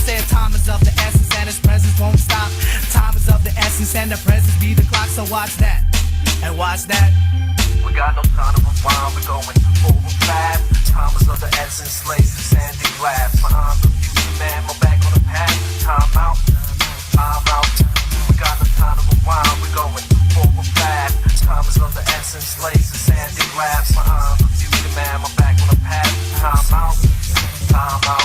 said time is of the essence and its presence won't stop. Time is of the essence and the presence be the clock. So watch that and watch that. We got no time to rewind, we're going over fast. Time is of the essence, laces, sandy glass. My arms are future, man, my back on the path. Time out, time out. We got no time to rewind, we're going over fast. Time is of the essence, laces, sandy glass. My arms are future, man, my back on the path. Time out, time out.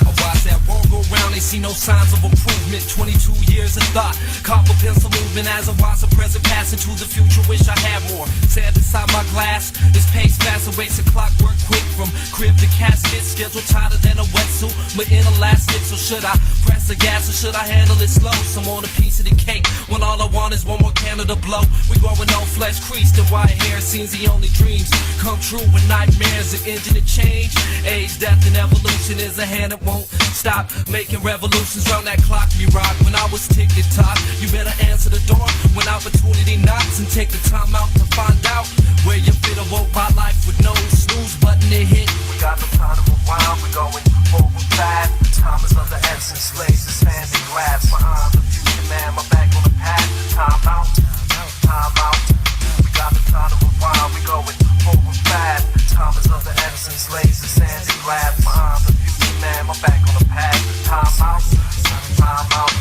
I watch that world go round, they see no signs of improvement. 22 years of thought, copper pencil movement as I watch the present pass into the future. Wish I had more. Sand inside my glass, this pace fast, erasing clockwork quick from crib to casket. Schedule tighter than a wetsuit, but inelastic. So should I press the gas or should I handle it slow? Some on a piece of the cake when all I want is one more candle to blow. We growing no flesh creased and white hair seems the only dreams come true when nightmares are engine to change. Age, death, and evolution is a hand that won't stop making revolutions round that clock we rock. When I was ticket tock, you better answer the door when opportunity knocks and take the time out to find out where you fit a woke by life with no snooze button to hit. We got no time to rewind, we're going over fast. Time is of the essence, laces, sandy glass. My arms are future, man, my back on the path. Time out, time out. We got no time to rewind, we're going over fast. Time is of the essence, laces, sandy glass. My arms are future, man, my back on the path. Time out, time out.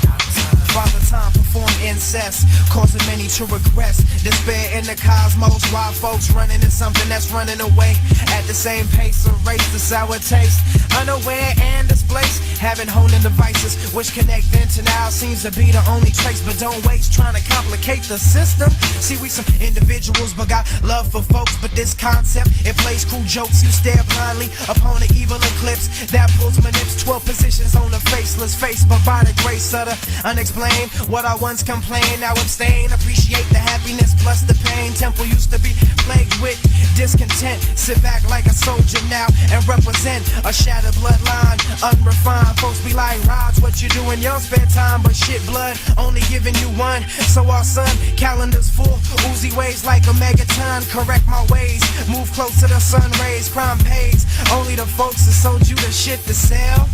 Father time perform incest, causing many to regress. Despair in the cosmos, while folks running in something that's running away at the same pace. Erase the sour taste, unaware and displaced, having honed in devices which connect then to now seems to be the only trace. But don't waste trying to complicate the system. See, we some individuals but got love for folks, but this concept, it plays cruel jokes. You stare blindly upon the evil eclipse that pulls my lips. 12 positions on the faceless face, but by the grace of the unexplained, what I once complained, now abstain. Appreciate the happiness plus the pain. Temple used to be plagued with discontent. Sit back like a soldier now and represent a shattered bloodline. Unrefined folks be like, Rods, what you do in your spare time? But shit, blood, only giving you one. So our son, calendars full, oozy ways like a megaton. Correct my ways, move close to the sun rays. Crime pays, only the folks that sold you the shit to sell.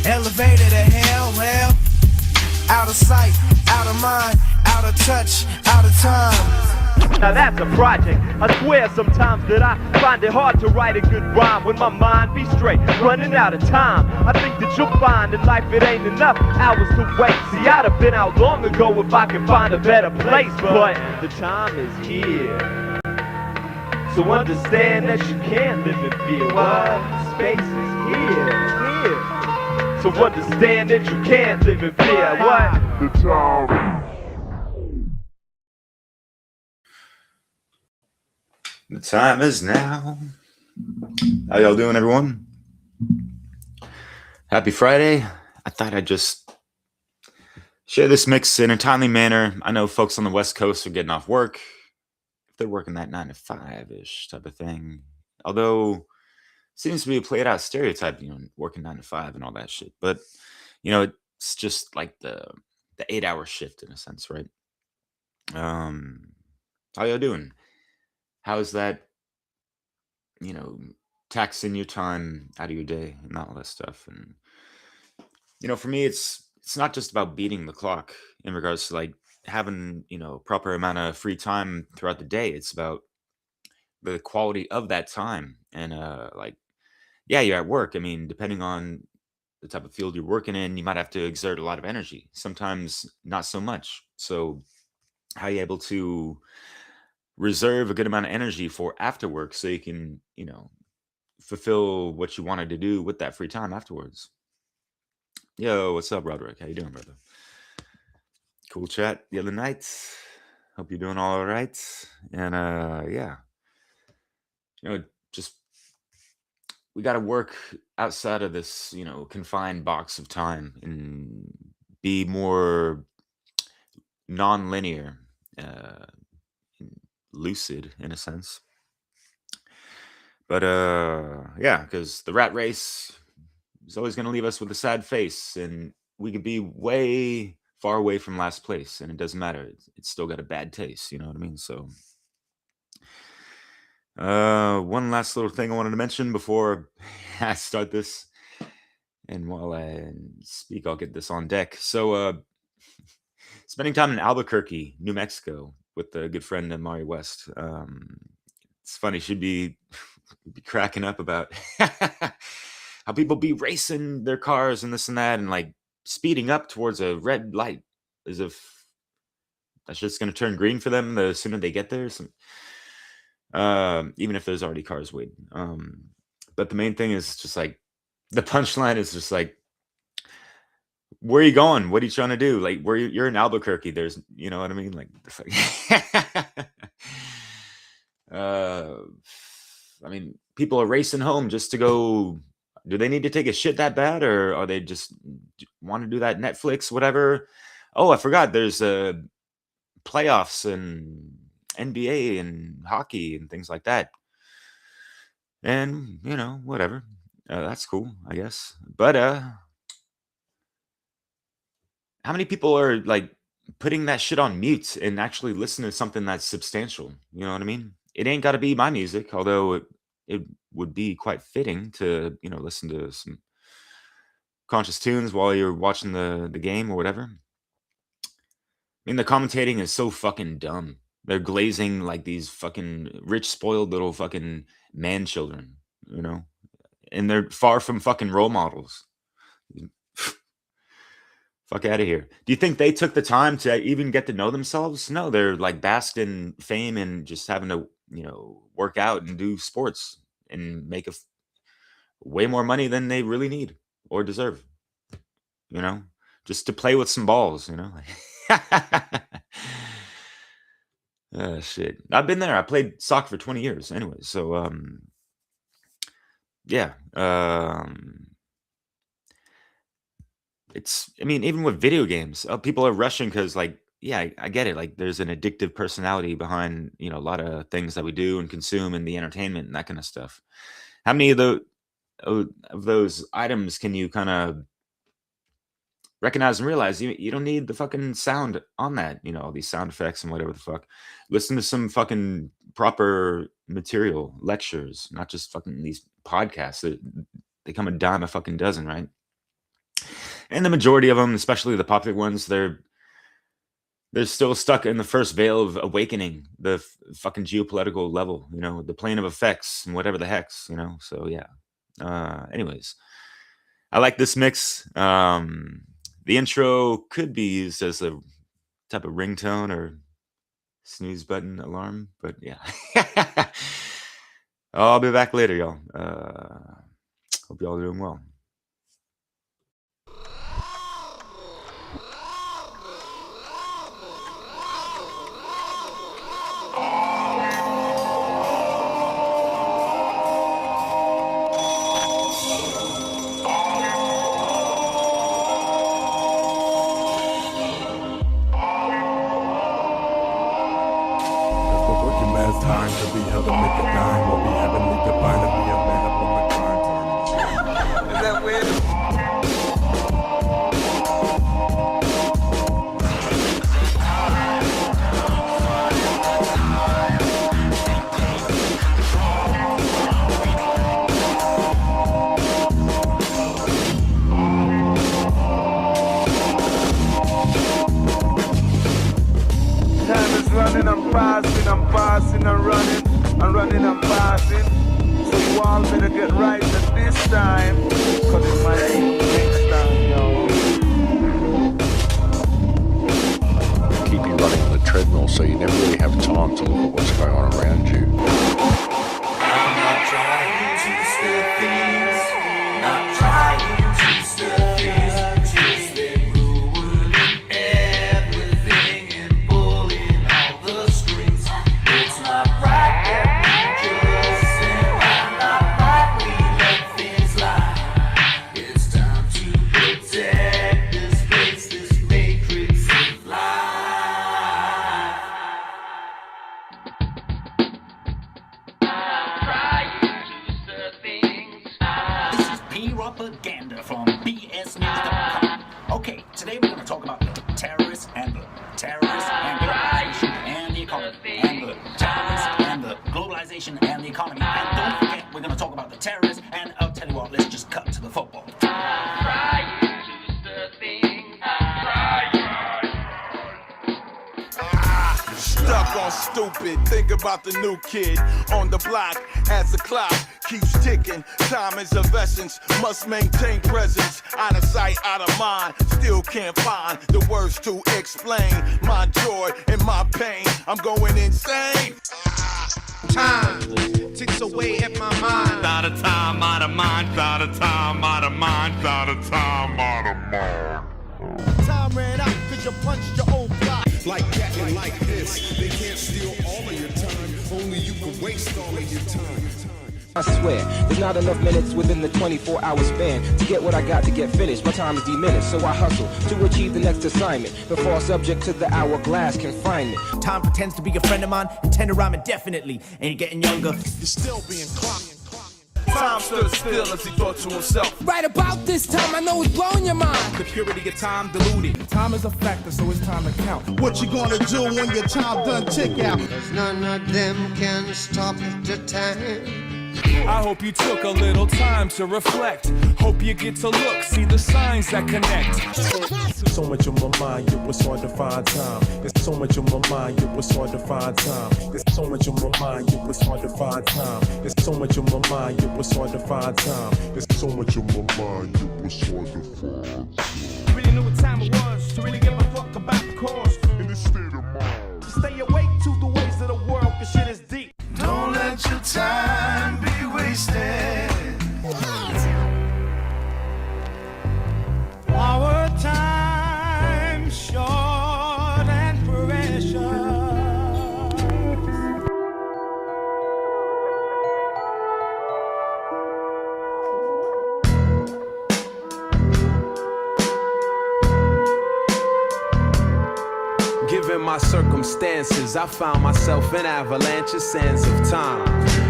Elevator to hell, well, out of sight, out of mind, out of touch, out of time. Now that's a project. I swear sometimes that I find it hard to write a good rhyme when my mind be straight, running out of time. I think that you'll find in life it ain't enough hours to wait. See, I'd have been out long ago if I could find a better place, but the time is here. So understand that you can't live in fear. What? Space is here. So understand that you can't live in fear. What? The time. The time is now. How y'all doing, everyone? Happy Friday. I thought I'd just share this mix in a timely manner. I know folks on the West Coast are getting off work. If they're working that 9 to 5-ish type of thing. Although seems to be a played out stereotype, working 9 to 5 and all that shit. But, it's just like the 8-hour shift in a sense, right? How y'all doing? How's that, taxing your time out of your day and all that stuff? And, for me, it's not just about beating the clock in regards to like having, proper amount of free time throughout the day. It's about the quality of that time. And, yeah, you're at work. I mean, depending on the type of field you're working in, you might have to exert a lot of energy. Sometimes not so much. So how are you able to reserve a good amount of energy for after work so you can, fulfill what you wanted to do with that free time afterwards? Yo, what's up, Roderick? How you doing, brother? Cool chat the other night. Hope you're doing all right. And yeah, just we got to work outside of this, confined box of time and be more non-linear, uh, lucid in a sense. But yeah, because the rat race is always going to leave us with a sad face, and we could be way far away from last place, and it doesn't matter. It's still got a bad taste. You know what I mean? So. One last little thing I wanted to mention before I start this And while I speak, I'll get this on deck. So, spending time in Albuquerque, New Mexico, with a good friend Mari West. It's funny. She'd be cracking up about how people be racing their cars and this and that, and like speeding up towards a red light as if that's just going to turn green for them the sooner they get there. Even if there's already cars waiting. But the main thing is just like the punchline is just like, where are you going? What are you trying to do? Like, you're in Albuquerque. There's, you know what I mean? Like, I mean, people are racing home just to go. Do they need to take a shit that bad, or are they just want to do that Netflix, whatever? Oh, I forgot. There's playoffs and NBA and hockey and things like that. And you know, whatever. That's cool, I guess. But how many people are like putting that shit on mute and actually listen to something that's substantial? You know what I mean? It ain't got to be my music, although it would be quite fitting to, you know, listen to some conscious tunes while you're watching the game or whatever. I mean, the commentating is so fucking dumb. They're glazing like these fucking rich, spoiled little fucking man children, you know, and they're far from fucking role models. Fuck out of here. Do you think they took the time to even get to know themselves? No, they're like basked in fame and just having to, you know, work out and do sports and make way more money than they really need or deserve, you know, just to play with some balls, you know. Shit. I've been there. I played soccer for 20 years anyway. So, yeah. I mean, even with video games, people are rushing because, like, yeah, I get it. Like, there's an addictive personality behind, you know, a lot of things that we do and consume and the entertainment and that kind of stuff. How many of those items can you kind of recognize and realize you don't need the fucking sound on that, you know, all these sound effects and whatever the fuck. Listen to some fucking proper material, lectures, not just fucking these podcasts. They come a dime a fucking dozen, right? And the majority of them, especially the popular ones, they're still stuck in the first veil of awakening the fucking geopolitical level, you know, the plane of effects and whatever the hex, you know. So yeah. Anyways, I like this mix. The intro could be used as a type of ringtone or snooze button alarm, but yeah. I'll be back later, y'all. Hope y'all are doing well. Time to be held to make a dime or be heavenly divine to be a man up on the grind. Is that weird? Time is running, I'm passing, I'm running, I'm passing. So you all better get right at this time, cause it might be next time, yo. Keep you running on the treadmill so you never really have time to look at what's going on around you. I'm not trying to stop things, not trying to stop things, just been ruining everything and pulling all the strings. It's not right that we just sit around, not right we let things lie. It's time to protect this space, this matrix of life. This is P-Propaganda from BSNews.com. Okay, today we're going to talk about the terrorists and the globalization and the economy. And the terrorists and the globalization and the economy. And don't forget, we're going to talk about the terrorists and I'll tell you what, let's just cut to the football. on stupid. Think about the new kid on the block as the clock keeps ticking. Time is of essence, must maintain presence. Out of sight, out of mind, still can't find the words to explain my joy and my pain. I'm going insane. Time ticks away at my mind. Out of time, out of mind, out of time, out of mind, out of time, out of mind. Time ran out cause you punched your old clock. Like that and like this, they can't steal all of your time. Only you can waste all of your time. I swear, there's not enough minutes within the 24-hour span to get what I got to get finished. My time is diminished, so I hustle to achieve the next assignment before subject to the hourglass confinement. Time pretends to be a friend of mine and tend to rhyme indefinitely. And you're getting younger, you're still being clocked. Time stood still as he thought to himself. Right about this time, I know it's blowing your mind. The purity of time diluted. Time is a factor, so it's time to count. What you gonna do when your time done tick out? Cause none of them can stop the time. I hope you took a little time to reflect. Hope you get to look, see the signs that connect. So much on my mind, it was hard to find time. There's so much on my mind, it was hard to find time. There's so much on my mind, it was hard to find time. There's so much on my mind, it was hard to find time. There's so much on my mind, it was hard to find time. Really knew what time it was to really give a fuck about the cause. In this state of mind, To stay awake to the ways of the world, cause shit is deep. Don't let your time be wasted. Our time short and precious. Given my circumstances, I found myself in avalanche sands of time.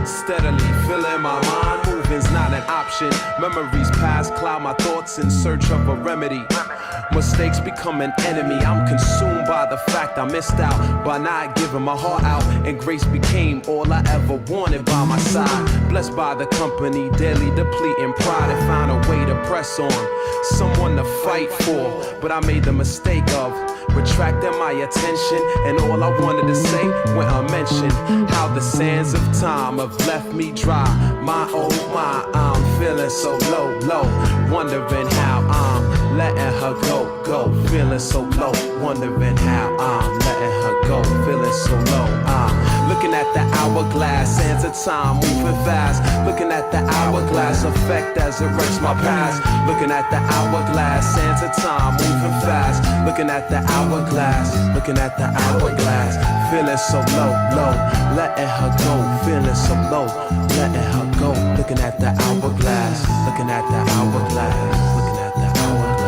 Steadily filling my mind, moving's not an option. Memories past cloud my thoughts in search of a remedy. Mistakes become an enemy. I'm consumed by the fact I missed out by not giving my heart out, and grace became all I ever wanted by my side. Blessed by the company, daily depleting pride, and found a way to press on. Someone to fight for, but I made the mistake of retracting my attention, and all I wanted to say when I mentioned how the sands of time have left me dry. My oh my, I'm feeling so low, low, wondering how I'm letting her go, feeling so low, wondering how I'm letting her go, feeling so low. Looking at the hourglass, sands of time moving fast. Looking at the hourglass effect as it wrecks my past. Looking at the hourglass, sands of time moving fast. Looking at the hourglass, looking at the hourglass, feeling so low, low, letting her go, feeling so low, letting her go. Looking at the hourglass, looking at the hourglass, looking at the hourglass.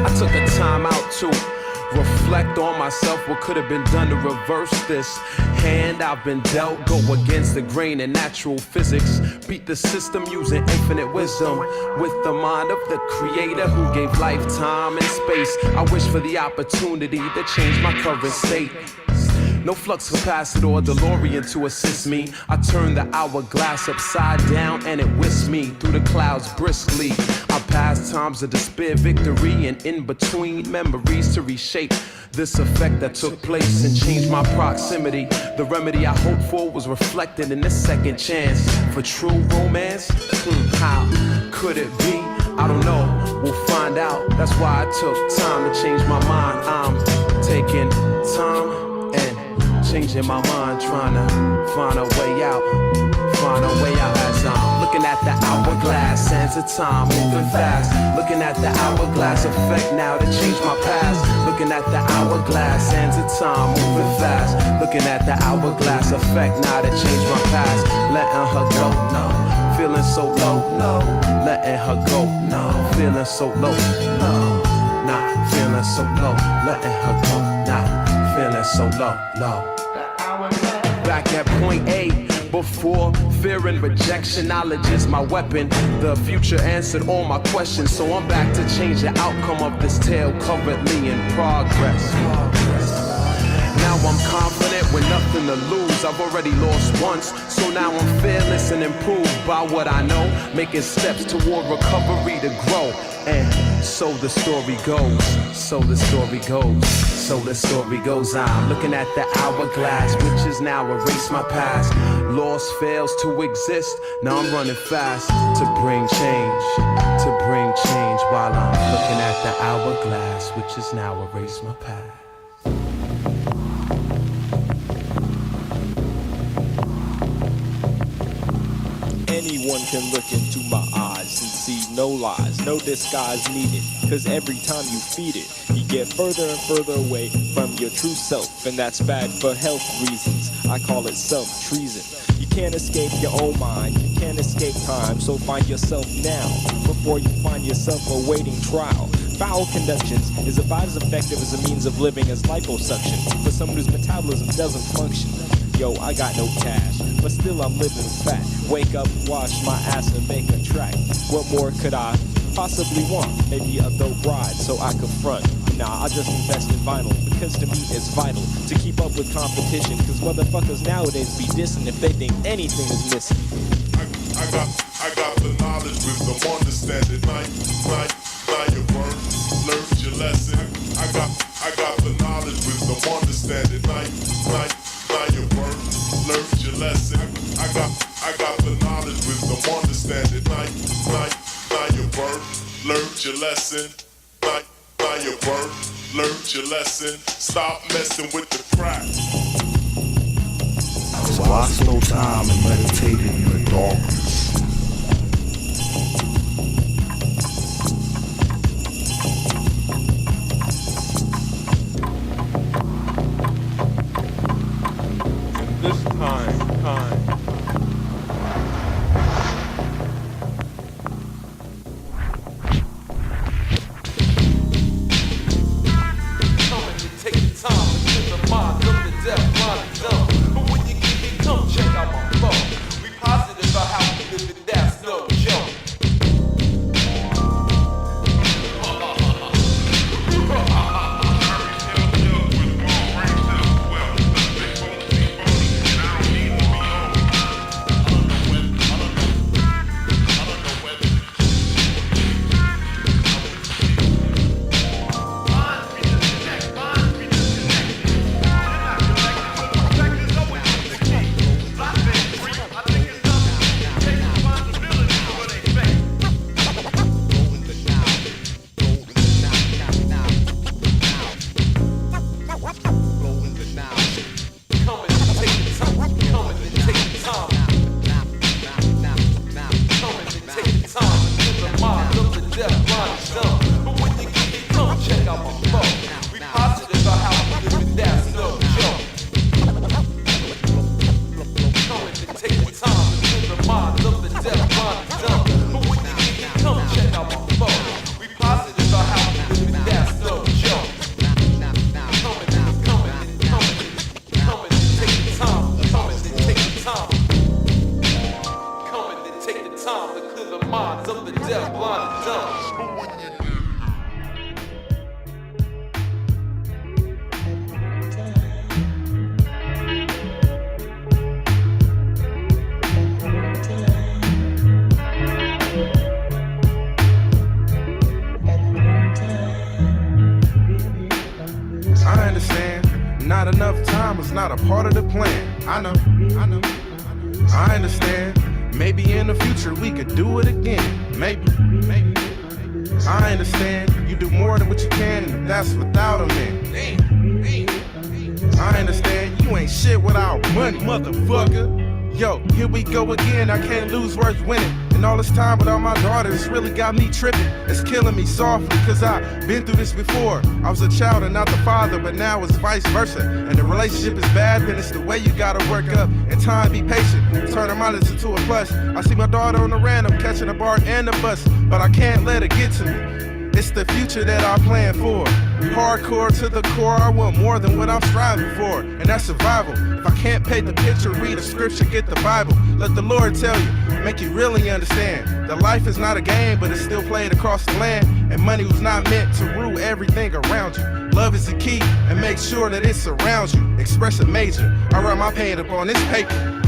I took a time out to reflect on myself, what could have been done to reverse this hand I've been dealt. Go against the grain in natural physics, beat the system using infinite wisdom, with the mind of the creator who gave life, time, and space. I wish for the opportunity to change my current state. No flux capacitor or DeLorean to assist me. I turned the hourglass upside down and it whisked me through the clouds briskly. I passed times of despair, victory, and in between memories to reshape this effect that took place and changed my proximity. The remedy I hoped for was reflected in this second chance for true romance. How could it be? I don't know, we'll find out. That's why I took time to change my mind. I'm taking time and changing my mind, trying to find a way out. Find a way out as I'm looking at the hourglass, sands of time moving fast. Looking at the hourglass effect now to change my past. Looking at the hourglass, sands of time moving fast. Looking at the hourglass effect now to change my past. Letting her go, no, feeling so low, no. Letting her go, no, feeling so low, no. Not feeling so low, letting her go, not feeling so low, low. Back at point A, before fear and rejection, knowledge is my weapon. The future answered all my questions, so I'm back to change the outcome of this tale currently in progress. Now I'm confident with nothing to lose. I've already lost once, so now I'm fearless and improved by what I know, making steps toward recovery to grow and So the story goes, so the story goes, so the story goes. I'm looking at the hourglass, which is now erase my past. Loss fails to exist, now I'm running fast to bring change, while I'm looking at the hourglass, which is now erase my past. Anyone can look into my eyes and see no lies, no disguise needed. Cause every time you feed it, you get further and further away from your true self. And that's bad for health reasons. I call it self-treason. You can't escape your own mind, you can't escape time. So find yourself now, before you find yourself awaiting trial. Foul conductions is about as effective as a means of living as liposuction for someone whose metabolism doesn't function. Yo, I got no cash, but still I'm living fat. Wake up, wash my ass and make a track. What more could I possibly want? Maybe a dope ride so I could front. Nah, I just invest in vinyl, because to me it's vital to keep up with competition. Cause motherfuckers nowadays be dissing if they think anything is missing. I got the knowledge, wisdom, understanding. Night, your word, learned your lesson. I got the knowledge, wisdom, understanding. Night, your word, learned your lesson. I got the knowledge, wisdom, understanding. Night, your word, learned your lesson. Night, your word, learned your lesson. Stop messing with the crack. So I slow time and meditate in the darkness. This time. Coming to take the time to clear the mind of the deaf, blind and dumb. But when you get me, come check out my flow. We positive about how we live it, that's no joke. Not enough time was not a part of the plan. I know. I understand. Maybe in the future we could do it again. Maybe. I understand. You do more than what you can, and that's without a man. I understand. You ain't shit without money, motherfucker. Yo, here we go again. I can't lose worth winning. And all this time without my daughter, it's really got me tripping. It's killing me softly, cause I've been through this before. I was a child and not the father, but now it's vice versa. And the relationship is bad, then it's the way you gotta work up. And time, be patient, turn a minus into a plus. I see my daughter on the random, catching a bar and a bus, but I can't let her get to me. It's the future that I plan for. Hardcore to the core, I want more than what I'm striving for. And that's survival. If I can't paint the picture, read a scripture, get the Bible. Let the Lord tell you, make you really understand that life is not a game, but it's still played across the land. And money was not meant to rule everything around you. Love is the key, and make sure that it surrounds you. Expression major, I write my pain up on this paper.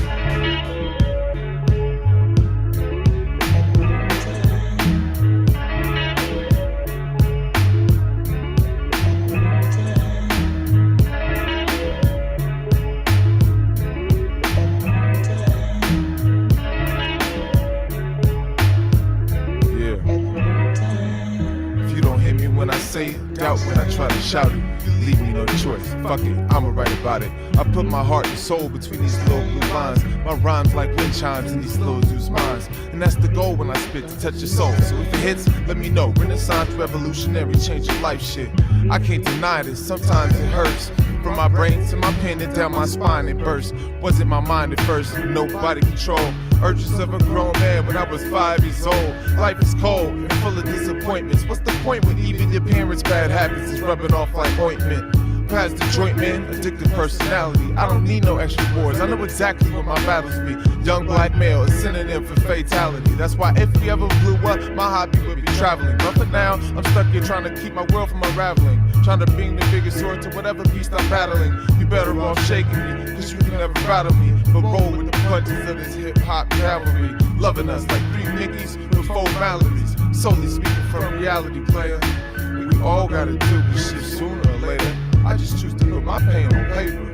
fuck it, I'ma write about it. I put my heart and soul between these little blue lines. My rhymes like wind chimes in these little dudes' minds. And that's the goal when I spit, to touch your soul. So if it hits, let me know. Renaissance, revolutionary, change your life shit. I can't deny this, sometimes it hurts. From my brain to my pen and down my spine it bursts. Wasn't my mind at first, nobody control. Urges of a grown man when I was 5 years old. Life is cold and full of disappointments. What's the point when even your parents' bad habits is rubbing off like ointment? Past the joint man, addicted personality. I don't need no extra wars, I know exactly what my battles be. Young black male, a synonym for fatality. That's why if we ever blew up, my hobby would be traveling. But for now, I'm stuck here trying to keep my world from unraveling. Trying to bring the biggest sword to whatever beast I'm battling. You better off shaking me, cause you can never battle me. But roll with the punches of this hip-hop cavalry. Loving us like 3 Mickeys with 4 Mallories. Solely speaking from reality, player. We all gotta do this shit sooner or later. I just choose to put my pain on paper.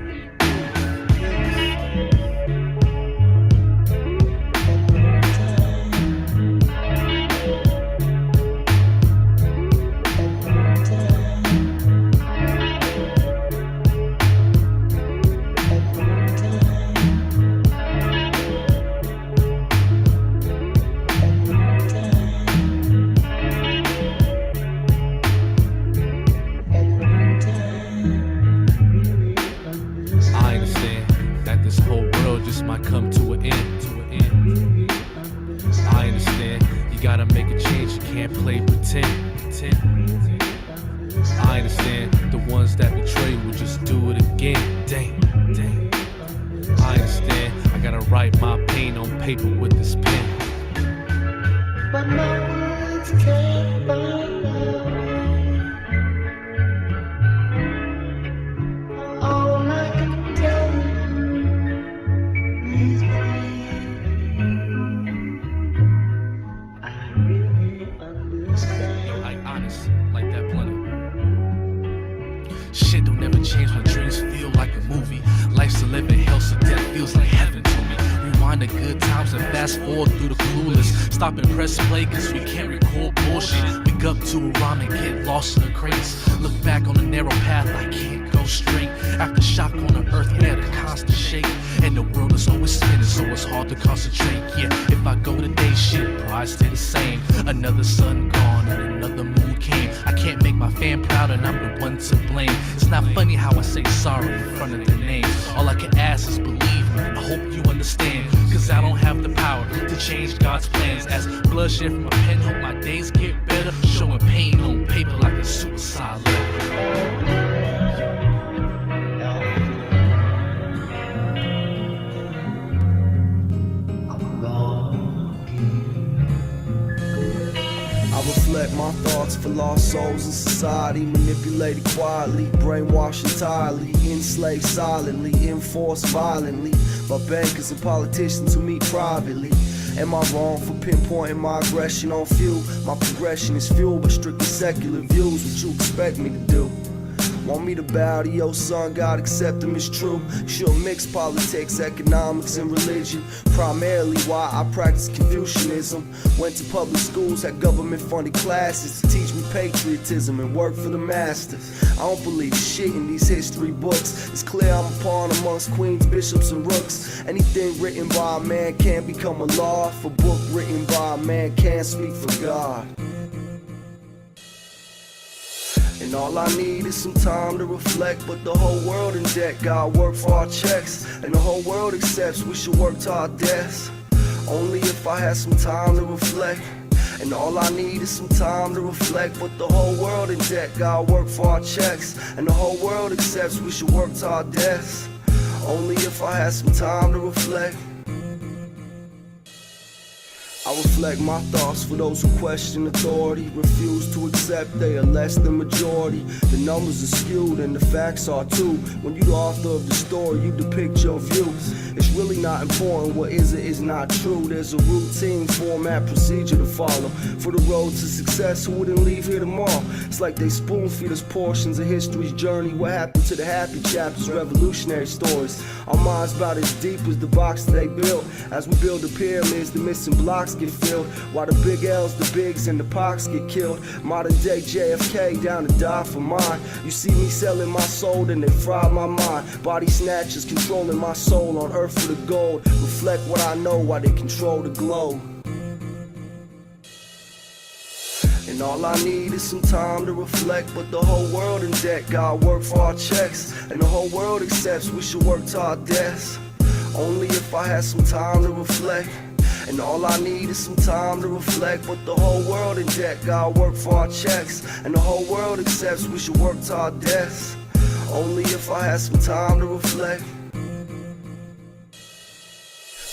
Stop and press play cause we can't record bullshit. Wake up to a rhyme and get lost in the crates. Look back on the narrow path, I can't go straight. After shock on the earth, we had a constant shake. And the world is always spinning, so it's hard to concentrate. Yeah, if I go today, shit, bro, I stay the same. Another sun gone and another moon came. I can't make my fan proud and I'm the one to blame. It's not funny how I say sorry in front of their names. All I can ask is believe me, I hope you understand. Cause I don't have the power to change God's plans. As bloodshed from my pen, hope my days get better. Showing pain on paper like a suicide letter. I reflect my thoughts for lost souls in society, manipulated quietly, brainwashed entirely, enslaved silently, enforced violently by bankers and politicians who meet privately. Am I wrong for pinpointing my aggression on few? My progression is fueled by strictly secular views. What you expect me to do? Want me to bow to your son, God accept him as true? Sure, mix politics, economics, and religion. Primarily why I practice Confucianism. Went to public schools, had government-funded classes to teach me patriotism and work for the masters. I don't believe shit in these history books. It's clear I'm a pawn amongst queens, bishops, and rooks. Anything written by a man can't become a law. If a book written by a man can't speak for God. And all I need is some time to reflect. But the whole world in debt, God work for our checks. And the whole world accepts we should work to our deaths. Only if I had some time to reflect. And all I need is some time to reflect. But the whole world in debt, God work for our checks. And the whole world accepts we should work to our deaths. Only if I had some time to reflect. I reflect my thoughts for those who question authority, refuse to accept they are less than majority. The numbers are skewed and the facts are too. When you the author of the story, you depict your views. It's really not important what is or is not true. There's a routine, format, procedure to follow. For the road to success, who wouldn't leave here tomorrow? It's like they spoon feed us portions of history's journey. What happened to the happy chapters, revolutionary stories? Our minds about as deep as the box that they built. As we build the pyramids, the missing blocks get filled, while the big L's, the bigs, and the Pocs get killed. Modern day JFK down to die for mine. You see me selling my soul, then they fry my mind. Body snatchers controlling my soul on earth for the gold. Reflect what I know while they control the globe. And all I need is some time to reflect, but the whole world in debt. God work for our checks, and the whole world accepts we should work to our deaths. Only if I had some time to reflect. And all I need is some time to reflect, but the whole world in debt. God work for our checks, and the whole world accepts we should work to our deaths. Only if I had some time to reflect.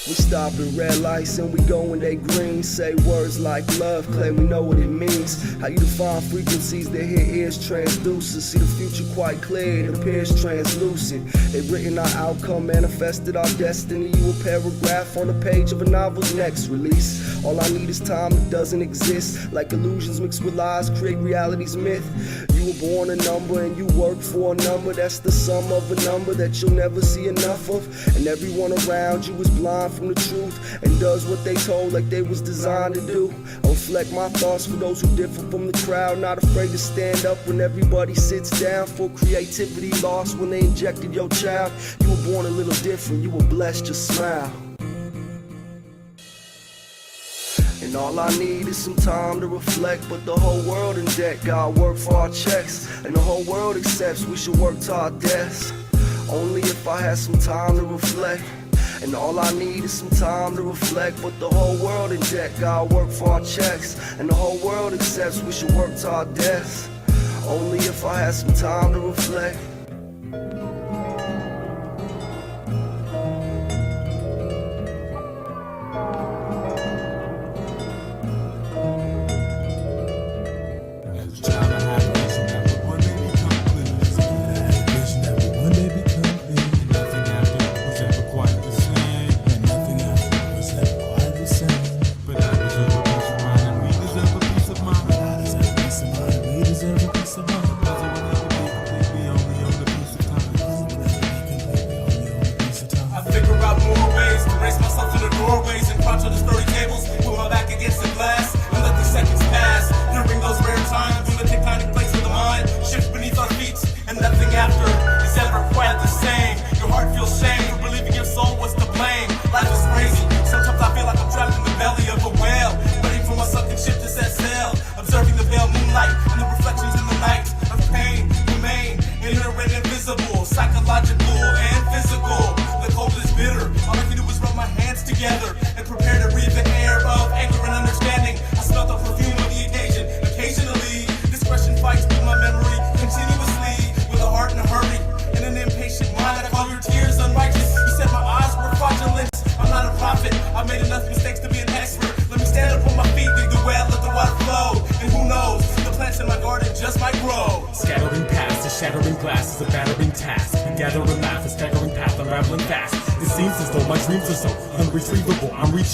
We stop at red lights and we go when they green. Say words like love, claim we know what it means. How you define frequencies that hit ears transducers. See the future quite clear, it appears translucent. They've written our outcome, manifested our destiny. You a paragraph on the page of a novel's next release. All I need is time that doesn't exist. Like illusions mixed with lies, create reality's myth. You were born a number and you work for a number. That's the sum of a number that you'll never see enough of. And everyone around you is blind from the truth and does what they told like they was designed to do. I reflect my thoughts for those who differ from the crowd, not afraid to stand up when everybody sits down. For creativity lost when they injected your child. You were born a little different, you were blessed, just smile. And all I need is some time to reflect, but the whole world in debt. God work for our checks, and the whole world accepts we should work to our deaths. Only if I had some time to reflect. And all I need is some time to reflect, but the whole world in debt. God work for our checks, and the whole world accepts we should work to our deaths. Only if I had some time to reflect.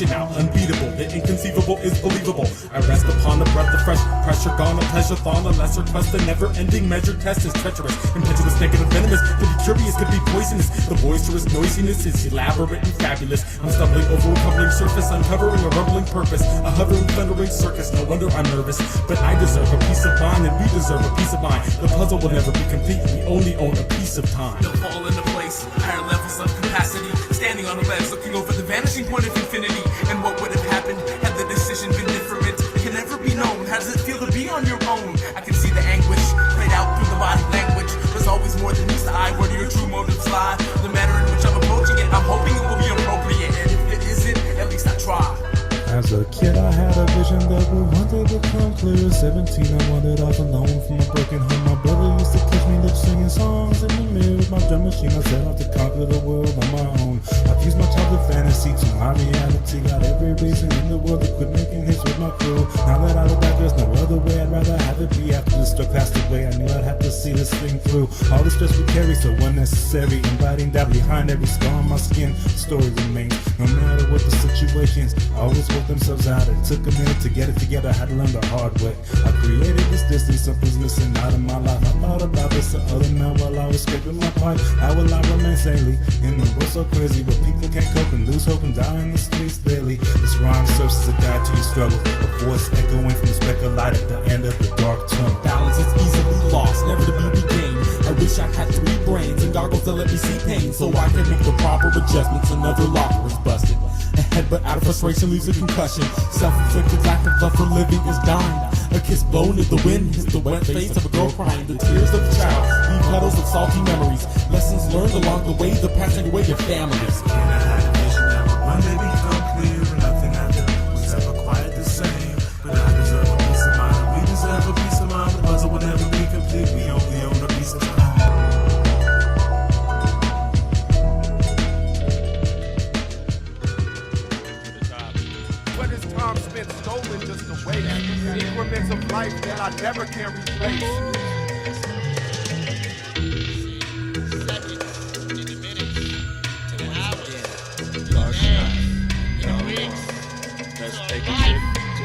Unbeatable, the inconceivable is believable. I rest upon the breath of fresh pressure, gone a pleasure, thought a lesser quest. A never-ending measure test is treacherous, impetuous, negative, venomous. To be curious could be poisonous. The boisterous noisiness is elaborate and fabulous. I'm stumbling over a covering surface, uncovering a rumbling purpose. A hovering, thundering circus. No wonder I'm nervous, but I deserve a peace of mind, and we deserve a peace of mind. The puzzle will never be complete. We only own a piece of time. They'll fall into place, higher levels of capacity. Standing on a ledge, looking over the vanishing point of infinity. And what would have happened had the decision been different? It can never be known. How does it feel to be on your own? I can see the anguish played out through the body language. There's always more than meets the eye. Where do your true motives lie? The manner in which I'm approaching it, I'm hoping it will be appropriate. And if it isn't, at least I try. As a kid I had a vision that would one day become clear. 17 I wandered off alone from a broken home. My brother used to catch me lip singing songs in the mirror with my drum machine. I set out to conquer the world on my own. I've used my childhood fantasy to my reality. Got every reason in the world to quit making hits with my crew. Now that I look back, there's no other way. I'd rather have it be after the struck passed away. I knew I'd have to see this thing through. All the stress we carry so unnecessary, inviting that behind every scar on my skin. The story remains. No matter what the situations, always work themselves out. It took a minute to get it together, I had to learn the hard way. I created this distance, something's missing out of my life. I thought about this the other night while I was scraping my pipe. How will I remain sanely in the world so crazy, but people can't cope and lose hope and die in the streets daily. This rhyme serves as a guide to your struggle, a voice echoing from the speck of light at the end of the dark tunnel. Balance is easily lost, never to be regained. I wish I had 3 brains and goggles to let me see pain, so I can make the proper adjustments. Another locker is busted. A headbutt out of frustration leaves a concussion. Self-inflicted lack of love for living is dying. A kiss blown in the wind hits the wet face of a girl crying. The tears of a child leave puddles of salty memories. Lessons learned along the way, the passing away of families. And I had a vision that would one day become clear, and nothing I do was ever quite the same. But I deserve a peace of mind, and we deserve a peace of mind. The puzzle will never be complete, we only own a piece of time. What is time spent stolen just a waste? Increments of life that I never can replace. Let's take a trip to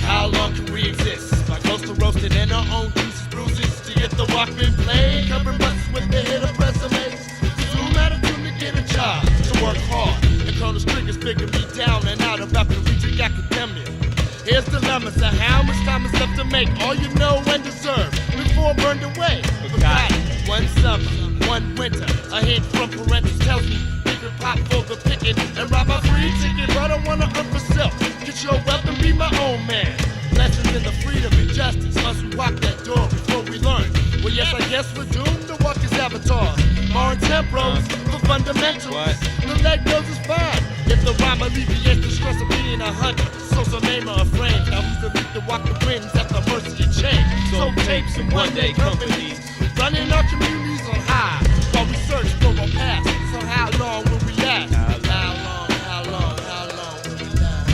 how long can we exist? By close to roasted and our own pieces, bruises to get the Walkman played, covering buses with the hit of resumes. Zoom attitude to get a job, to work hard. And Colonel Strickers figure me down and out of after reaching academia. Here's the dilemma, so how much time is left to make all you know and deserve before burned away? Forgot it. One summer, one winter, a hint from parentals tells me pop for the picking and rob a free ticket, but I wanna up for self. Get your wealth and be my own man. Lessons in the freedom and justice. Must we walk that door before we learn? Well, yes, I guess we're doomed to walk as avatars. More tempos for fundamentals. The leg goes is fine if the rhyme alleviates the stress of being a hunter. So some name or a friend. Now who's the lead to walk the winds at the mercy of change? So tapes and one-day companies running our communities on high while we search for a path. So how long will we last? How long will we last?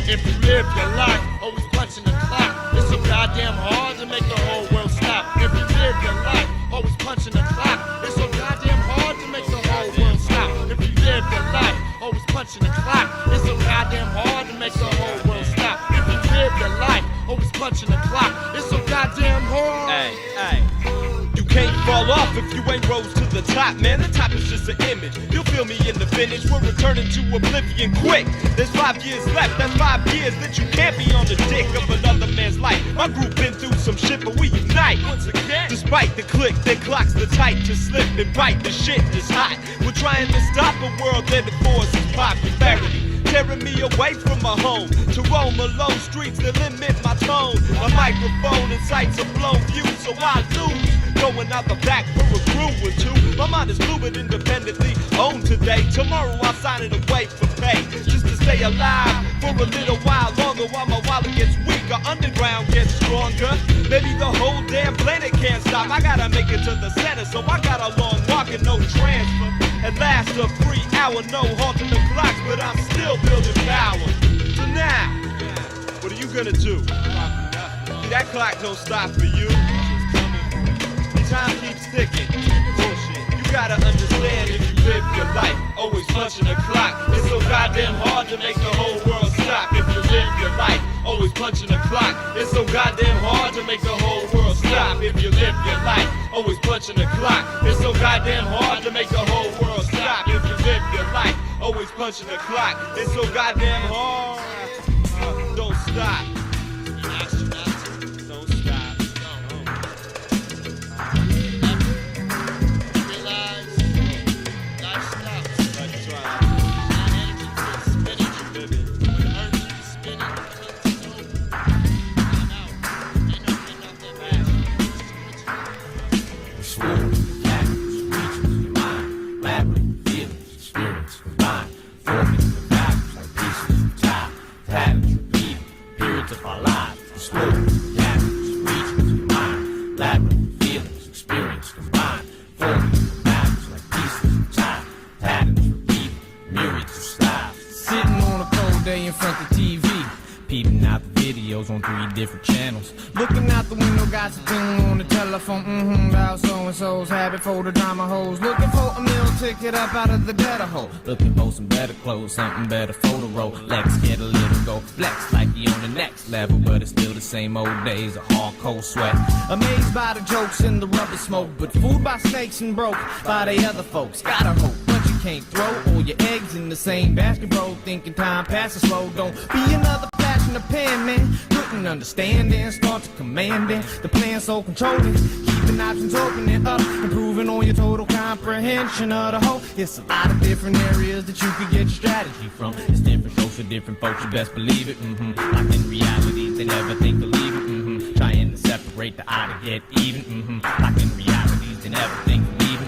If you live your life always punching the clock, it's so goddamn hard to make the whole world stop. If you live your life always punching the clock, it's so goddamn hard to make the whole world stop. If you live your life always punching the clock, it's so goddamn hard to make the whole world stop. If you live your life always punching the clock, it's so goddamn hard. Hey. You can't fall off if you ain't rose to the top, man. The top is just an image. You'll feel me in the finish. We're returning to oblivion quick. There's 5 years left. That's 5 years that you can't be on the dick of another man's life. My group been through some shit, but we unite once again. Despite the click, their clocks the tight to slip and bite. The shit is hot. We're trying to stop a world that enforces popularity, tearing me away from my home to roam alone streets that limit my tone. My microphone incites a blown view, so I lose. Going out the back for a groove or two. My mind is fluid, independently owned today. Tomorrow I'll sign it away for pay, just to stay alive for a little while longer while my wallet gets weaker, underground gets stronger. Maybe the whole damn planet can't stop. I gotta make it to the center, so I got a long walk and no transfer. At last a free hour, no halting the clocks, but I'm still building power. So now, what are you gonna do? See, that clock don't stop for you. Time keeps ticking. Bullshit. You gotta understand if you live your life always punching the clock. It's so goddamn hard to make the whole world stop. If you live your life always punching the clock, it's so goddamn hard to make the whole world stop. If you live your life always punching the clock, it's so goddamn hard to make the whole world stop. If you live your life always punching the clock, it's so goddamn hard. Don't stop. Different channels. Looking out the window, got something on the telephone. telephone, about so-and-so's habit for the drama hoes. Looking for a meal ticket up out of the gutter hole. Looking for some better clothes, something better for the road. Let's get a little go flex like you on the next level, but it's still the same old days of hard cold sweat. Amazed by the jokes and the rubber smoke, but fooled by snakes and broke by the other folks. Gotta hope, but you can't throw all your eggs in the same basket, bro. Thinking time passes slow, don't be another flash in the pan, man. Couldn't understand it, start to command it. The plan so controlling, keeping options open it up, improving on your total comprehension of the whole. It's a lot of different areas that you could get your strategy from. It's different strokes for different folks, you best believe it. Like in reality, they never think to leave it. Trying to separate the odd to get even. Like in realities, they never think to leave it.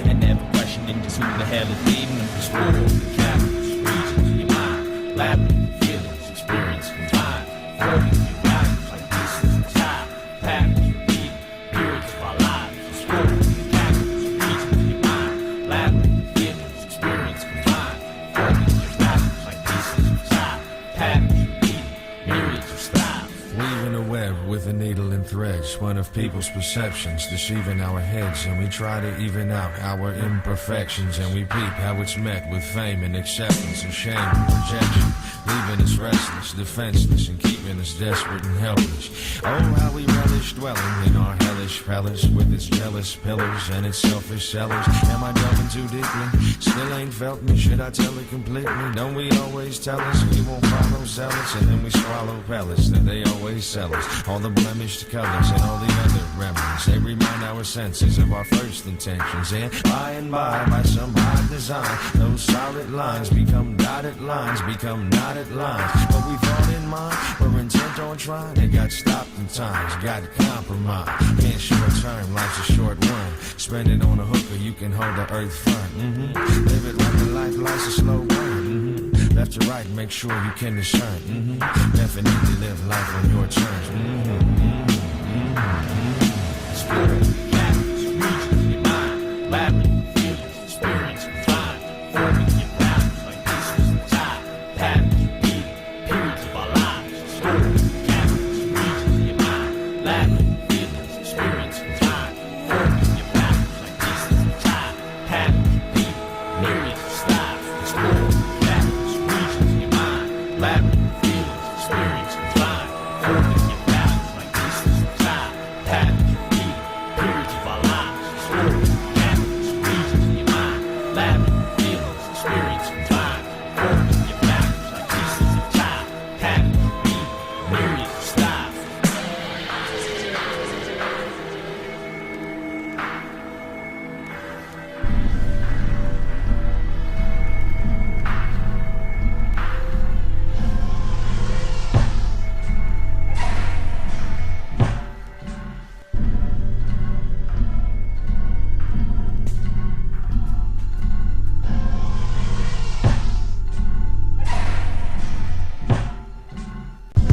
And never questioning just who the hell is leading them. Explore the capitals, regions of your mind, labyrinth, feelings, experience, combined. Floating your bodies like pieces of time, patterns, repeat, periods of our lives. Explore the capitals, regions of your mind, labyrinth, feelings, experience, combined. Floating your bodies like pieces of time, patterns, repeat, myriads of styles. Weaving a web with a needle and threads, one of people's perceptions, deceiving our heads, and we try to even out our imperfections, and we peep how it's met with fame and acceptance and shame and rejection, leaving us restless, defenseless, and keeping us desperate and helpless. Oh, how we relish dwelling in our hellish palace with its jealous pillars and its selfish sellers. Am I delving too deeply? Still ain't felt me, should I tell it completely? Don't we always tell us we won't follow zealots, and then we swallow pellets that they always sell us. All the blemished colors and all the other remedies, they remind our senses of our first intentions, and by some high design, those solid lines become dotted lines, become knotted lines. But we thought in mind, we're intent on trying, they got stopped in times, got compromised. Can't short term, life's a short one. Spend it on a hooker, you can hold the earth front. Live it like a life, life's a slow burn. Left to right, make sure you can discern. Definitely live life on your terms. Spirit, capitals, regions of your mind, labyrinth, feelings, experience, confined, forming your balance like pieces of time, patterns, repeating, periods of our lives. Spirit, capitals, regions of your mind, labyrinth, feelings, experience, confined, forming your balance like pieces of time, patterns, repeating, myriads of styles. Explore capitals, regions of your mind, labyrinth, feelings, experience, confined, forming your balance like pieces of time, patterns, repeating, periods of our lives. Explore capitals, regions of your mind, labyrinth, feelings, experience, confined, forming your balance like pieces of time, patterns, repeating, myriads of styles.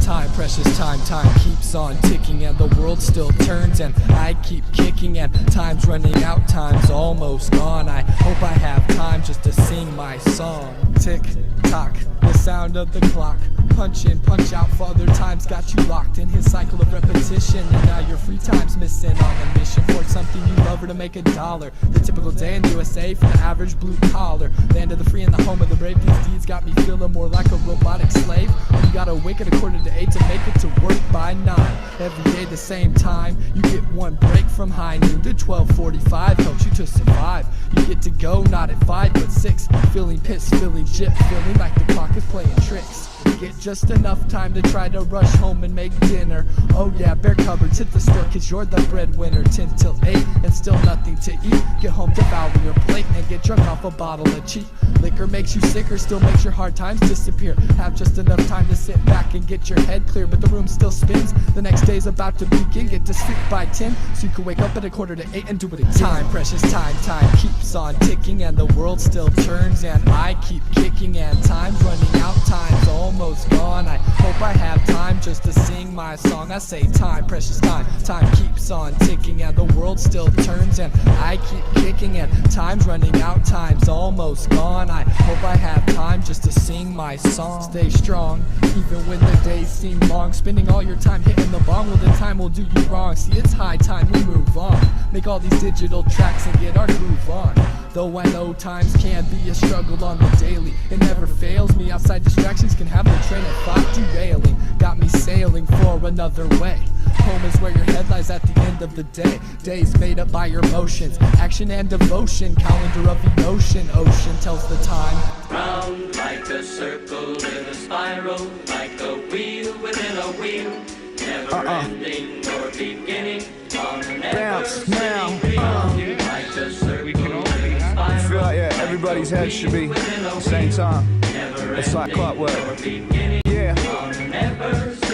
Time, precious time, time keeps on ticking, and the world still turns, and I keep kicking, and time's running out, time's almost gone. I hope I have time just to sing my song. Tick tock, the sound of the clock. Punch in, punch out, father time's got you locked in his cycle of repetition, and now your free time's missing on a mission for something you love or to make $1. The typical day in the USA for the average blue collar, land of the free and the home of the brave. These deeds got me feeling more like a robotic slave. You gotta wake at 8:15 to make it to work by 9. Every day the same time, you get one break from high noon to 12:45. Helps you to survive. You get to go not at 5 but 6, feeling pissed, feeling shit, feeling like the clock is playing tricks. Get just enough time to try to rush home and make dinner. Oh yeah, bare cupboards, hit the store cause you're the breadwinner. 10 till 8 and still nothing to eat. Get home, devour your plate and get drunk off a bottle of cheap liquor. Makes you sicker, still makes your hard times disappear. Have just enough time to sit back and get your head clear, but the room still spins. The next day's about to begin. Get to sleep by 10 so you can wake up at 7:45 and do it again. Time, precious time, time keeps on ticking, and the world still turns, and I keep kicking, and time's running out, time's almost gone. I hope I have time just to sing my song. I say time, precious time, time keeps on ticking, and the world still turns, and I keep kicking, and time's running out, time's almost gone. I hope I have time just to sing my song. Stay strong, even when the days seem long. Spending all your time hitting the bong, well then time will do you wrong. See, it's high time we move on. make all these digital tracks and get our groove on. Though I know times can be a struggle on the daily, it never fails me. Outside distractions can have the train of thought derailing. Got me sailing for another way. Home is where your head lies at the end of the day. Days made up by your motions, action and devotion. Calendar of emotion, ocean tells the time. Round like a circle in a spiral, like a wheel within a wheel. Never ending or beginning on an ever-spinning wheel. Like a circle in a spiral. I feel like, yeah, everybody's head should be at the same time. It's like clockwork. Yeah.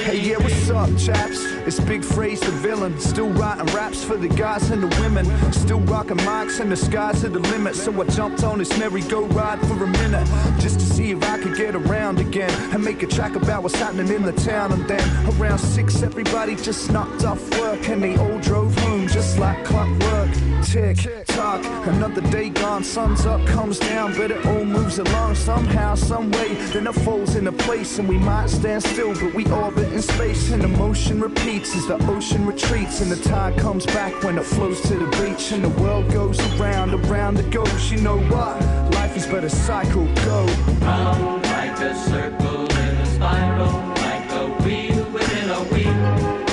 Hey, yeah, what's up, chaps? It's Big Phrase the villain. Still writing raps for the guys and the women. Still rocking mics and the skies are the limit. So I jumped on this merry-go-ride for a minute, just to see if I could get around again and make a track about what's happening in the town. And then around 6, everybody just knocked off work and they all drove home just like clockwork. Tick tock, another day gone. Sun's up, comes down, but it all moves along somehow, some way. Then it falls into place and we might stand still, but we orbit in space and the motion repeats as the ocean retreats and the tide comes back when it flows to the beach and the world goes around it goes. You know what? Life is but a cycle. Go round like a circle in a spiral, like a wheel within a wheel.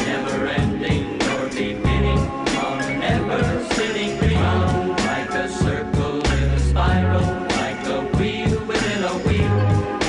Never ending or beginning on an ever-spinning wheel. Round like a circle in a spiral, like a wheel within a wheel.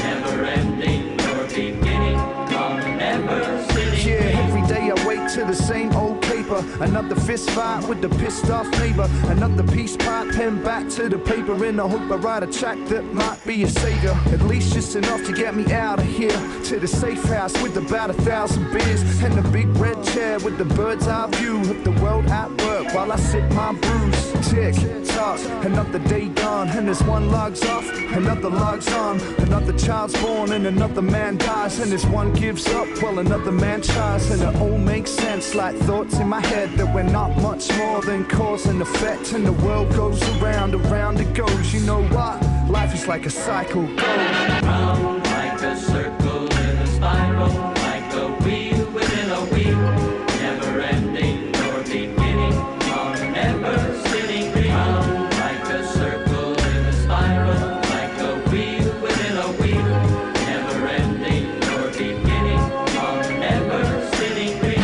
Never ending or beginning on an ever-spinning wheel. Yeah, every day I wake to the same old caper. Another fist fight with the pissed off neighbor. Another peace pipe, pen back to the paper in the hope I write a track that might be a savior. At least just enough to get me out of here, to the safe house with about 1,000 beers and the big red chair with the bird's eye view of the world at work while I sip my brews. Tick tock, another day gone and as one logs off, another logs on. Another child's born and another man dies, and as one gives up, well another man tries. And it all makes sense like thoughts in my head that we're not much more than cause and effect, and the world goes around it goes. You know what? Life is like a cycle. Go round like a circle in a spiral, like a wheel within a wheel. Never ending or beginning on an ever-spinning wheel. Round like a circle in a spiral, like a wheel within a wheel. Never ending or beginning on an ever-spinning wheel.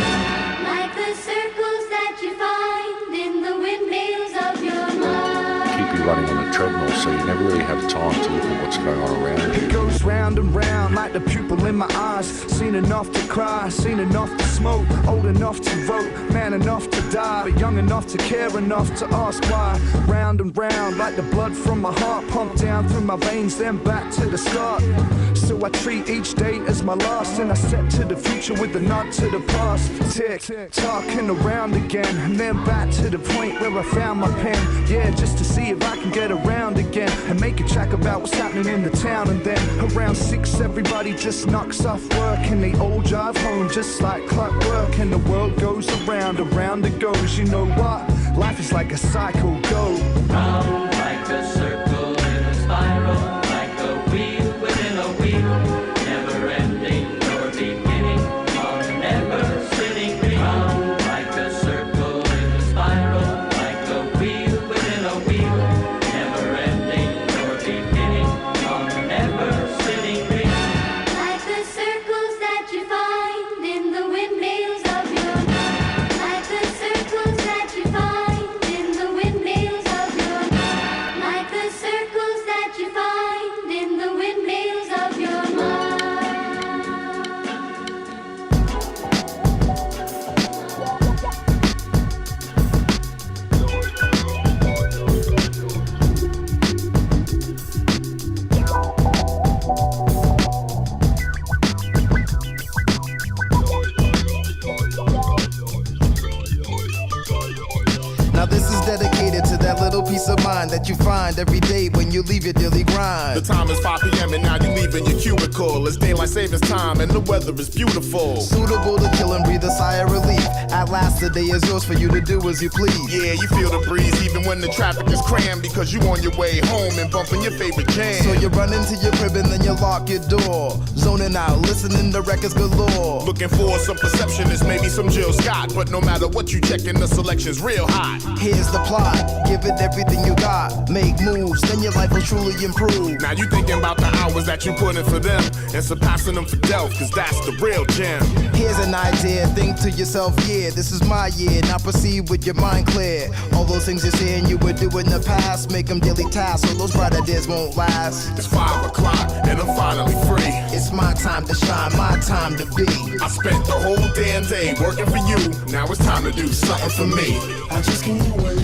Like the circles that you find in the windmills of your mind. Keep you running on a treadmill, so you never really have time to look at what's going on around you. It goes round and round like the pupil in my eyes. Seen enough to cry, seen enough to smoke, old enough to vote, man enough to die, but young enough to care enough to ask why. Round and round like the blood from my heart, pumped down through my veins, then back to the start. So I treat each day as my last, and I step to the future with a nod to the past. Tick tock and around again, and then back to the point where I found my pen. Yeah, just to see if I can get around again and make a track about what's happening in the town. And then around 6, everybody just knocks off work and they all drive home just like clockwork, and the world goes around it goes. You know what? Life is like a cycle. Go round like a circle in a spiral, like a wheel within a wheel. Never ending or beginning on an ever-spinning wheel. Round like a circle in a spiral, like a wheel within a wheel. Never ending or beginning on an ever-spinning wheel. Like the circles that you find in the windmills of your mind. Like the circles that you find in the windmills of your mind. Like the circles that you find in the windmills of your mind. Now this is dedicated to that little piece peace of mind that you find every day when you leave your daily grind. The time is 5 p.m. and now you leaving your cubicle. It's daylight savings time and the weather is beautiful. Suitable to kill and breathe a sigh of relief. At last the day is yours for you to do as you please. Yeah, you feel the breeze even when the traffic is crammed, because you on your way home and bumping your favorite jam. So you run into your crib and then you lock your door. Zoning out, listening to records galore. Looking for some perceptionist, maybe some Jill Scott. But no matter what you checking, the selection's real hot. Here's the plot, give it everything you got. Make moves, then your life will truly improve. Now you thinking about the hours that you put in for them and surpassing them for Delph, cause that's the real gem. Here's an idea, think to yourself, yeah, this is my year. Now proceed with your mind clear. All those things you're saying you would do in the past, make them daily tasks, so those brighter days won't last. It's 5 o'clock and I'm finally free. It's my time to shine, my time to be. I spent the whole damn day working for you. Now it's time to do something for me. I just can't wait.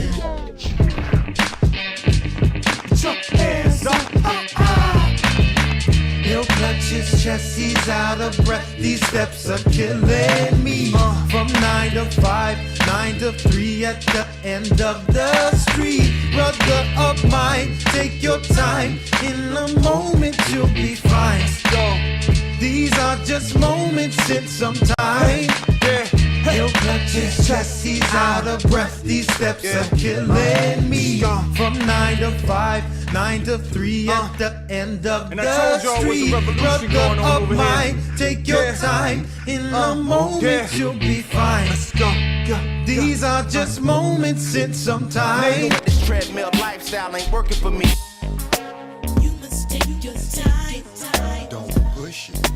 Jump hands up, He'll clutch his chest, he's out of breath. These steps are killing me. From 9 to 5, 9 to 3 at the end of the street. Brother of mine, take your time. In a moment you'll be fine. These are just moments in some time. He'll clutch his chest, he's out of breath. These steps are killing me. From 9 to 5, 9 to 3 at the end of the street. Brother of mine, take your time. In a moment you'll be fine. These are just moments in some time. This treadmill lifestyle ain't working for me. You must take your time. Don't push it.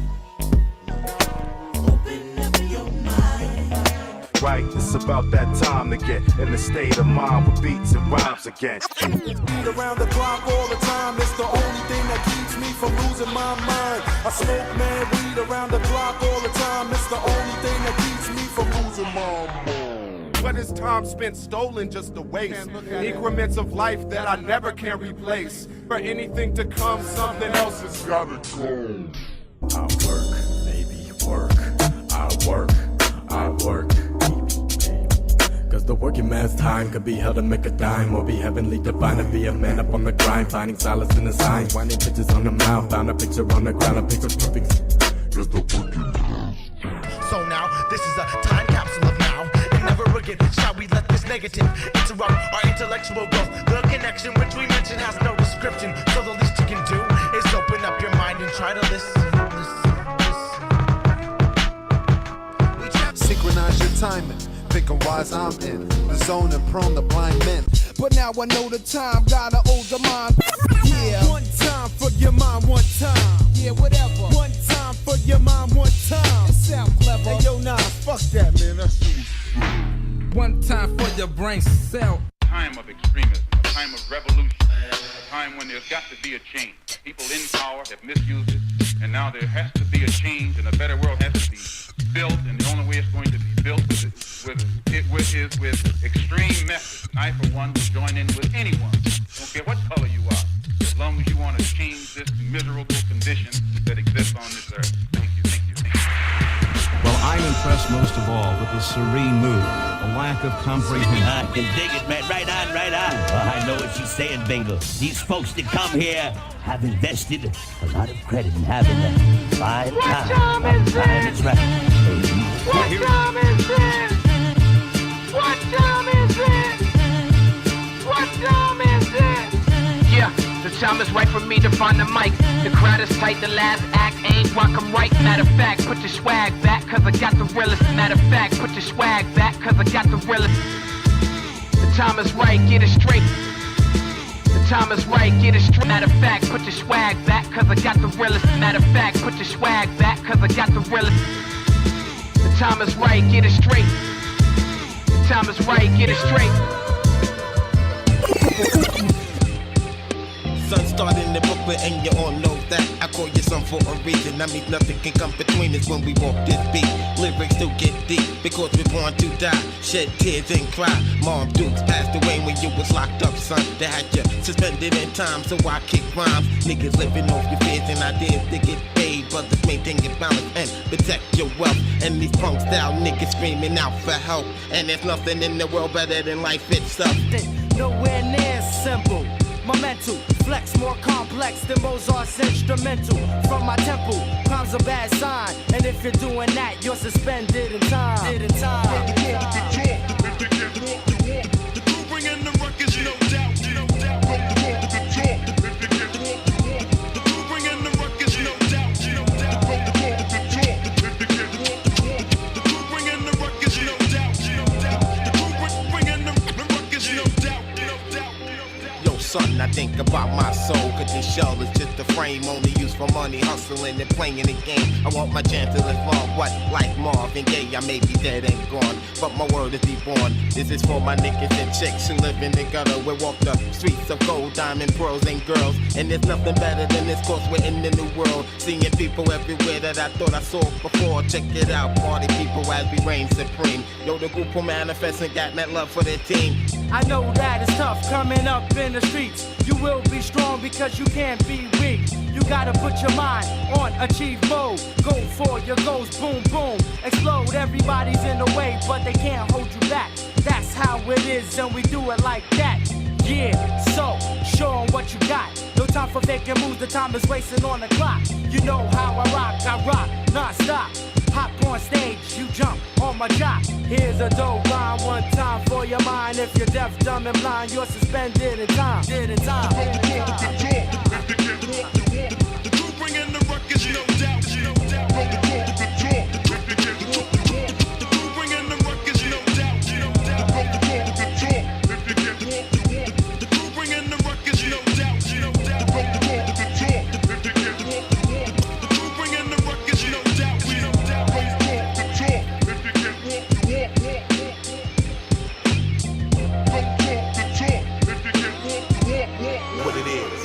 Open up your mind. Right, it's about that time to get in the state of mind with beats and rhymes again. Around the clock all the time, it's the only thing that keeps me from losing my mind. I smoke mad weed around the clock all the time, it's the only thing that keeps me from losing my mind. What is time spent stolen just a waste? Increments of life that I never can replace. For anything to come, something else has gotta go. I work, baby, work. I work, I work. Cause the working man's time could be held to make a dime, or be heavenly divine and be a man up on the grind, finding solace in the signs, finding pictures on the mouth, found a picture on the ground, a picture perfect. Just the working man. So now, this is a time capsule of now. And never again shall we let this negative interrupt our intellectual growth. The connection which we mentioned has no description. So the least you can do is open up your mind and try to listen. Synchronize your timing. Thinking wise, I'm in the zone and prone to blind men. But now I know the time, gotta hold the mind. Yeah. One time for your mind, one time. Yeah, whatever. One time for your mind, one time. It sound clever. Hey, yo, nah, fuck that, man. That's One time for your brain cell. Time of extremism, a time of revolution, a time when there's got to be a change. People in power have misused it, and now there has to be a change, and a better world has to be built, and the only way it's going to be built is with extreme methods. I, for one, will join in with anyone. Don't care what color you are, as long as you want to change this miserable condition that exists on this earth. Thank you, thank you, thank you. Well, I'm impressed most of all with the serene mood, a lack of comprehension. I can dig it, man. Right on, right on. Well, I know what she's saying, Bingo. These folks that come here have invested a lot of credit in having a fine time. Time is right. What time is it? What time is it? What time is it? Yeah, the time is right for me to find the mic. The crowd is tight, the last act ain't rock 'em right. Matter of fact, put your swag back, cause I got the realest. Matter of fact, put your swag back, cause I got the realest. The time is right, get it straight. The time is right, get it straight. Matter of fact, put your swag back, cause I got the realest. Matter of fact, put your swag back, cause I got the realest. The time is right, get it straight. The time is right, get it straight. Sun started in the Brooklyn and you all know that. I call you son for a reason. That means nothing can come between us when we walk this beat. Lyrics do get deep because we're born to die. Shed tears and cry. Mom Dukes passed away when you was locked up, son. They had you suspended in time, so I kick rhymes. Niggas living off your fears and ideas to get paid. Brothers maintain your balance and protect your wealth. And these punk style niggas screaming out for help. And there's nothing in the world better than life itself. nowhere near simple. My mental flex more complex than Mozart's instrumental. From my temple, crime's a bad sign. And if you're doing that, you're suspended in time. The crew bringing the ruckus, no doubt. The crew bringing the ruckus, no doubt. The crew bringing the ruckus, no doubt. The crew bringing the ruckus, no doubt. Yo, son, I think about my soul, cause this shell is just a frame only used for money, hustling and playing the game. I want my chance to live on, what? Like Marvin Gaye, I may be dead and gone, but my word is reborn. This is for my niggas and chicks who live in the gutter. We walk the streets of gold, diamond, pearls, and girls. And there's nothing better than this, cause we're in the new world. Seeing people everywhere that I thought I saw before. Check it out, party people as we reign supreme. Yo, the group will manifest and got that love for their team. I know that it's tough coming up in the streets. You will be strong because you can't be weak. You gotta put your mind on achieve mode. Go for your goals, boom, boom. Explode, everybody's in the way, but they can't hold you back. That's how it is, and we do it like that. Yeah, so, show 'em what you got. No time for faking moves, the time is wasting on the clock. You know how I rock non-stop. Hop on stage, you jump on my jock. Here's a dope line, one time for your mind. If you're deaf, dumb, and blind, you're suspended in time. The crew bringing the ruckus, no doubt. The crew bringing the ruckus, no doubt. The crew bringing the ruckus, no doubt. The crew bringing the ruckus, no doubt. What it is.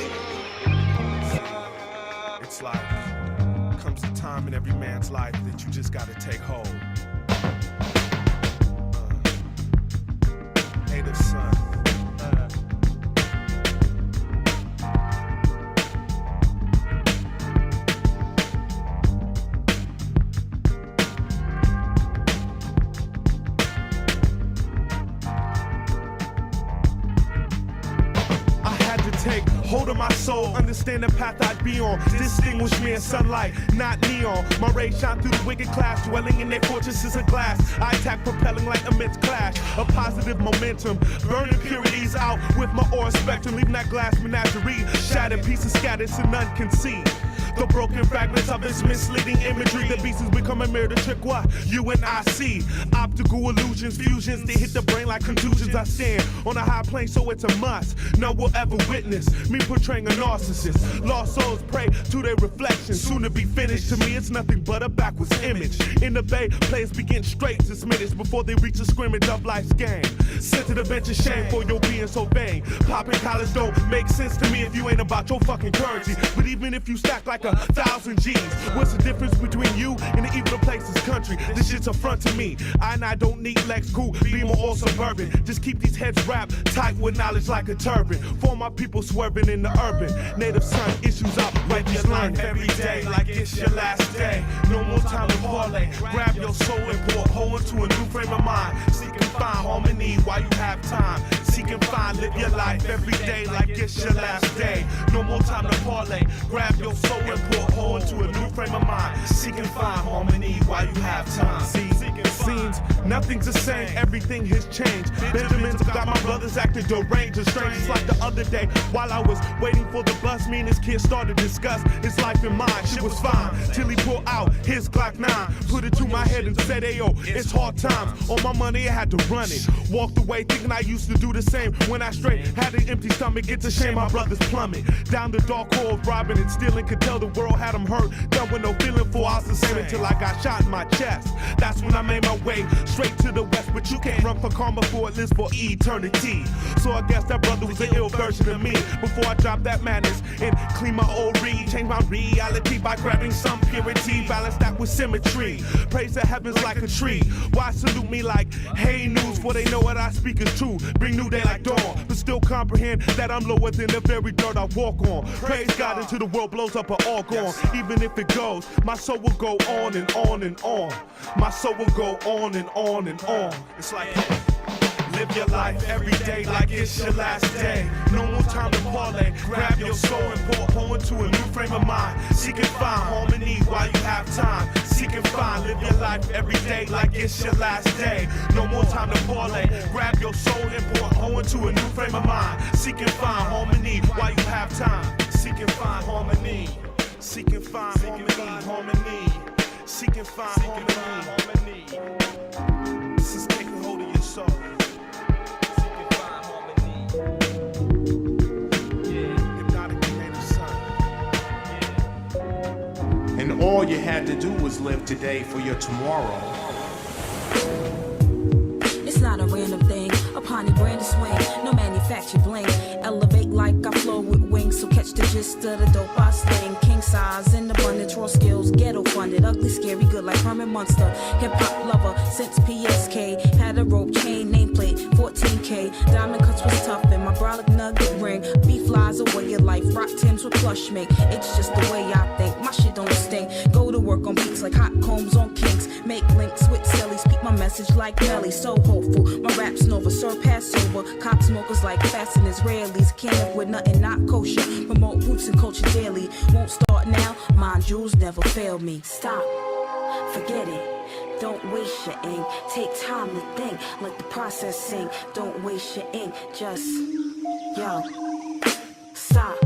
It's like, comes a time in every man's life that you just gotta take hold. Native son. Take hold of my soul, understand the path I'd be on. Distinguish me in sunlight, not neon. My rays shine through the wicked class, dwelling in their fortresses of glass. I attack, propelling like immense clash. A positive momentum, burning impurities out with my aura spectrum, leaving that glass menagerie. Shattered pieces scattered so none can see. The broken fragments of this misleading imagery. The beast has become a mirror to trick what you and I see. Optical illusions, fusions, they hit the brain like contusions. I stand on a high plane, so it's a must. None will ever witness me portraying a narcissist. Lost souls pray to their reflection, soon to be finished. To me, it's nothing but a backwards image. In the bay, players begin straight to minutes before they reach a scrimmage of life's game. Sent to the bench of shame for your being so vain. Popping collars don't make sense to me if you ain't about your fucking currency. But even if you stack like 1,000 G's, what's the difference between you and the evil places country? This shit's a front to me. I don't need Lex, cool, Beamer or Suburban. Just keep these heads wrapped tight with knowledge like a turban. For my people swerving in the urban. Native son issues up, right your life every day like it's your last day. No more time to parlay. Grab your soul and pour whole into a new frame of mind. Seek and find harmony while you have time. Seek and find, live your life every day like it's your last day. No more time to parlay. Grab your soul and pour whole into a new frame of mind. Seek and find harmony while you have time. See, seems nothing's the same, everything has changed. Benjamin's got my brothers acting deranged and strange. It's like the other day while I was waiting for the bus, me and this kid started to discuss his life and mine. Shit was fine till he pulled out his Glock 9, put it to my head and said, "Hey yo, it's hard times. On my money, I had to run it." Walked away thinking I used to do the same. When I straight had an empty stomach, it's a shame my brothers plummet down the dark hole of robbing and stealing. Could tell the world had them hurt, done with no feeling for us the same until I got shot in my chest. That's when I made my way straight to the west, but you can't run for karma for it lives for eternity. So I guess that brother was an ill version of me. Before I dropped that madness and clean my old read, change my reality by grabbing some purity, balance that with symmetry. Praise the heavens like a tree. Why salute me like hey news? For they know what I speak is true. Bring new day like dawn, but still comprehend that I'm lower than the very dirt I walk on. Praise God until the world blows up or all gone. Even if it goes, my soul will go on and on and on. My soul will go on and on and on. It's like Live your life every day like it's your last day. No more time to parlay. Grab your soul and pour into a new frame of mind. Seek and find harmony while you have time. Seek and find, live your life every day like it's your last day. No more time to parlay. Grab your soul and pour into a new frame of mind. Seek and find harmony while you have time. Seek and find harmony. Seek and find harmony. Seek and find harmony. This is taking hold of your soul. Seek and find harmony. Yeah, hypnotic creative son. Yeah. And all you had to do was live today for your tomorrow. It's not a random thing, a Pawnee brand of swing, no manufactured bling. Elevate like I flow with wings, so catch the gist of the dope I sling. King size in abundance, raw skills, ghetto funded, ugly, scary, good like Herman Munster. Hip hop lover since PSK, had a rope chain, nameplate, 14K. Diamond cuts was tough, and my brolic nugget ring. Beef flies away your life, rock Tims with plush make. It's just the way I think, my shit don't stink. Go to work on beats like hot combs on kinks. Make links with cellies, speak my message like Melly, so hopeful. My rap's nova, surpass over. Cop smokers like fast and Israelis. Can't live with nothing not kosher. Promote roots and culture daily. Won't start now, mind jewels never fail me. Stop, forget it. Don't waste your ink. Take time to think. Let the process sink. Don't waste your ink. Just, yo, stop,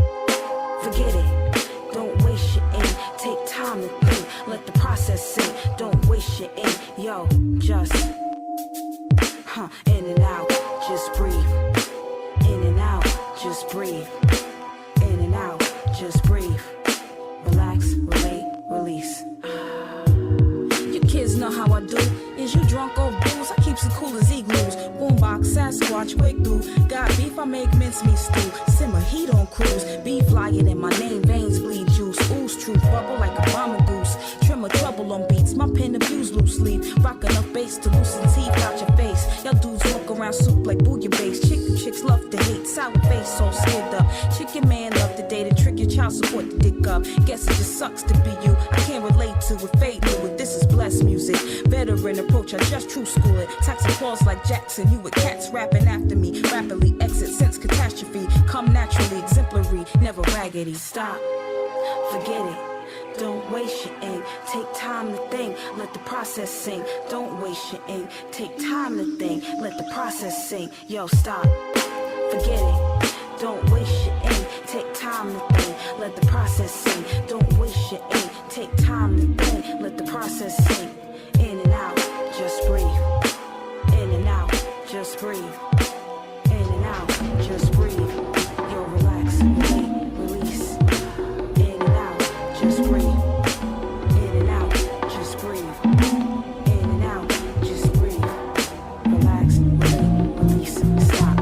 forget it. Don't waste your ink. Take time to think. Let the process sink. Don't waste your ink. Yo, just, in and out, just breathe. In and out, just breathe. In and out, just breathe. Relax, relate, release. Your kids know how I do. Is you drunk off booze? I keeps it cool as igloos. Boombox, Sasquatch, wake through. Got beef, I make mincemeat stew. Simmer, heat on cruise. Beef lion in my name, veins bleed juice. Ooze, truth, bubble like a bomber goose. Trimmer trouble on beats, my pen abused loose leaf. Rock enough bass to loosen teeth out your face. Y'all dudes walk around soup like bouillabaisse. Chicks love to hate, sour face all skinned up. Chicken man love to date and trick your child support to dick up. Guess it just sucks to be you. I can't relate to it, fade to it. This is blessed music. Veteran approach, I just true school it. Tax applause like Jackson, you with cats rapping after me. Rapidly exit since catastrophe. Come naturally, exemplary, never raggedy. Stop, forget it. Don't waste your ink. Take time to think. Let the process sink. Don't waste your ink. Take time to think. Let the process sink. Yo, stop. Forget it. Don't waste your ink. Take time to think. Let the process sink. Don't waste your ink. Take time to think. Let the process sink. In and out. Just breathe. In and out. Just breathe. In and out. Just breathe. Yo, relax. Relate. Release. In and out. Just breathe. In and out. Just breathe. In and out. Just breathe. Relax. Relate. Release. Stop.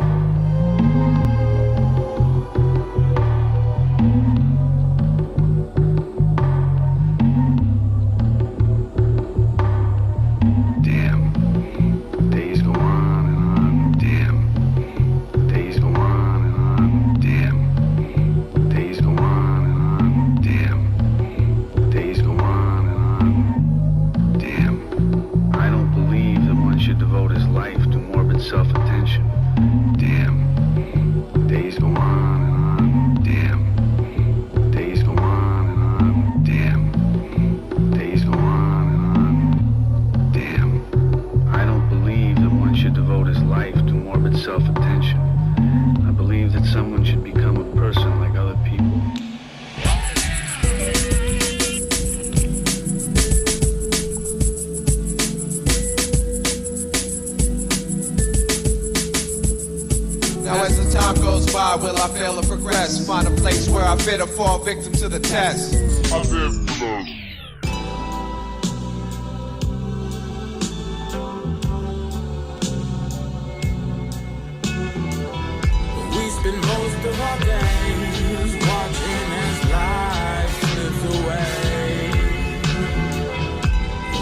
Self-attention. Damn, days go on and on. Damn, days go on and on. Damn, days go on and on. Damn, I don't believe that one should devote his life to morbid self-attention. I believe that someone should become a person like other people. Now as the time goes by, will I fail to progress? Find a place where I fit or fall victim to the test. We spend most of our days watching as life slips away.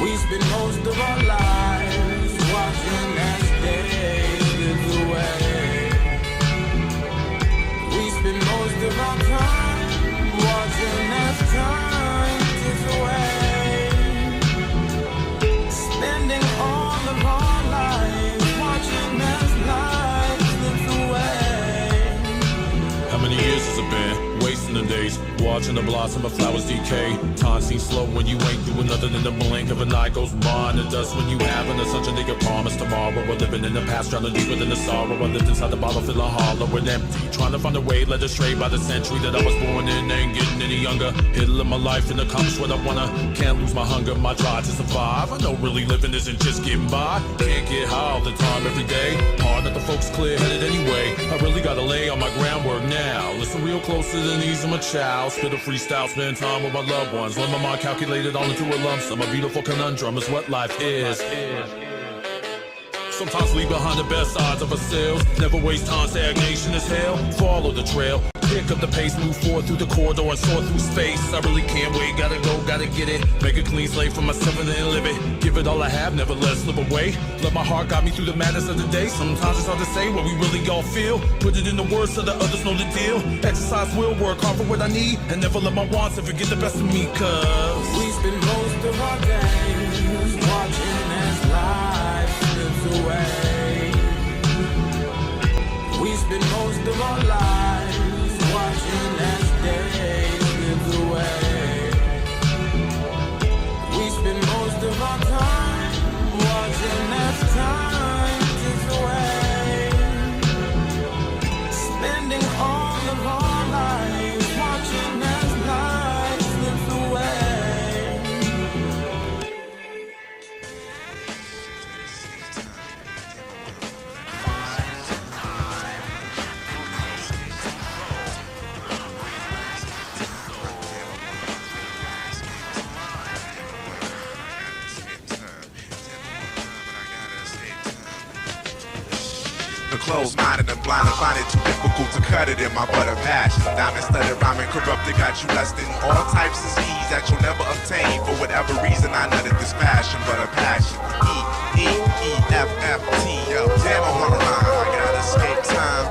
We spend most of our lives watching as day slips away. We spend most of our time watching as time ticks away. days, watching the blossom of flowers decay. Time seems slow when you ain't doing nothing in the blink of an eye goes by. And the dust when you having a such a nigga promise tomorrow. We're living in the past, drowning deeper than the sorrow. I lived inside the bottle, feeling hollow and empty. Trying to find a way, led astray by the century that I was born in. Ain't getting any younger. Here to live my life and accomplish what I wanna. Can't lose my hunger, my drive to survive. I know really living isn't just getting by. Can't get high all the time, every day. Hard not the folks clear-headed anyway. I really gotta lay on my groundwork now. Listen real close to the knees of my child. Spit a freestyle, spend time with my loved ones. Let my mind calculate it all into a lump sum. A beautiful conundrum is what life is. Sometimes leave behind the best odds of ourselves. Never waste time, stagnation is hell. Follow the trail, pick up the pace, move forward through the corridor and soar through space. I really can't wait, gotta go, gotta get it. Make a clean slate for myself and then live it. Give it all I have, never let it slip away. Let my heart guide me through the madness of the day. Sometimes it's hard to say what we really all feel. Put it in the words so the others know the deal. Exercise will work hard for what I need. And never let my wants ever get the best of me, cause we spend most of our days watching as life slips away. We spend most of our lives watching as day slips away. We spend most of our time watching as time ticks away. Spending all of our lives watching as life slips away. Closed-minded and blind and find it too difficult to cut it in my butter passion. Diamond-studded, rhyming, corrupted, got you lusting all types of ease that you'll never obtain. For whatever reason, I nutted this passion, but a passion. E-E-E-F-F-T, yo, damn, I wanna rhyme. I gotta escape time.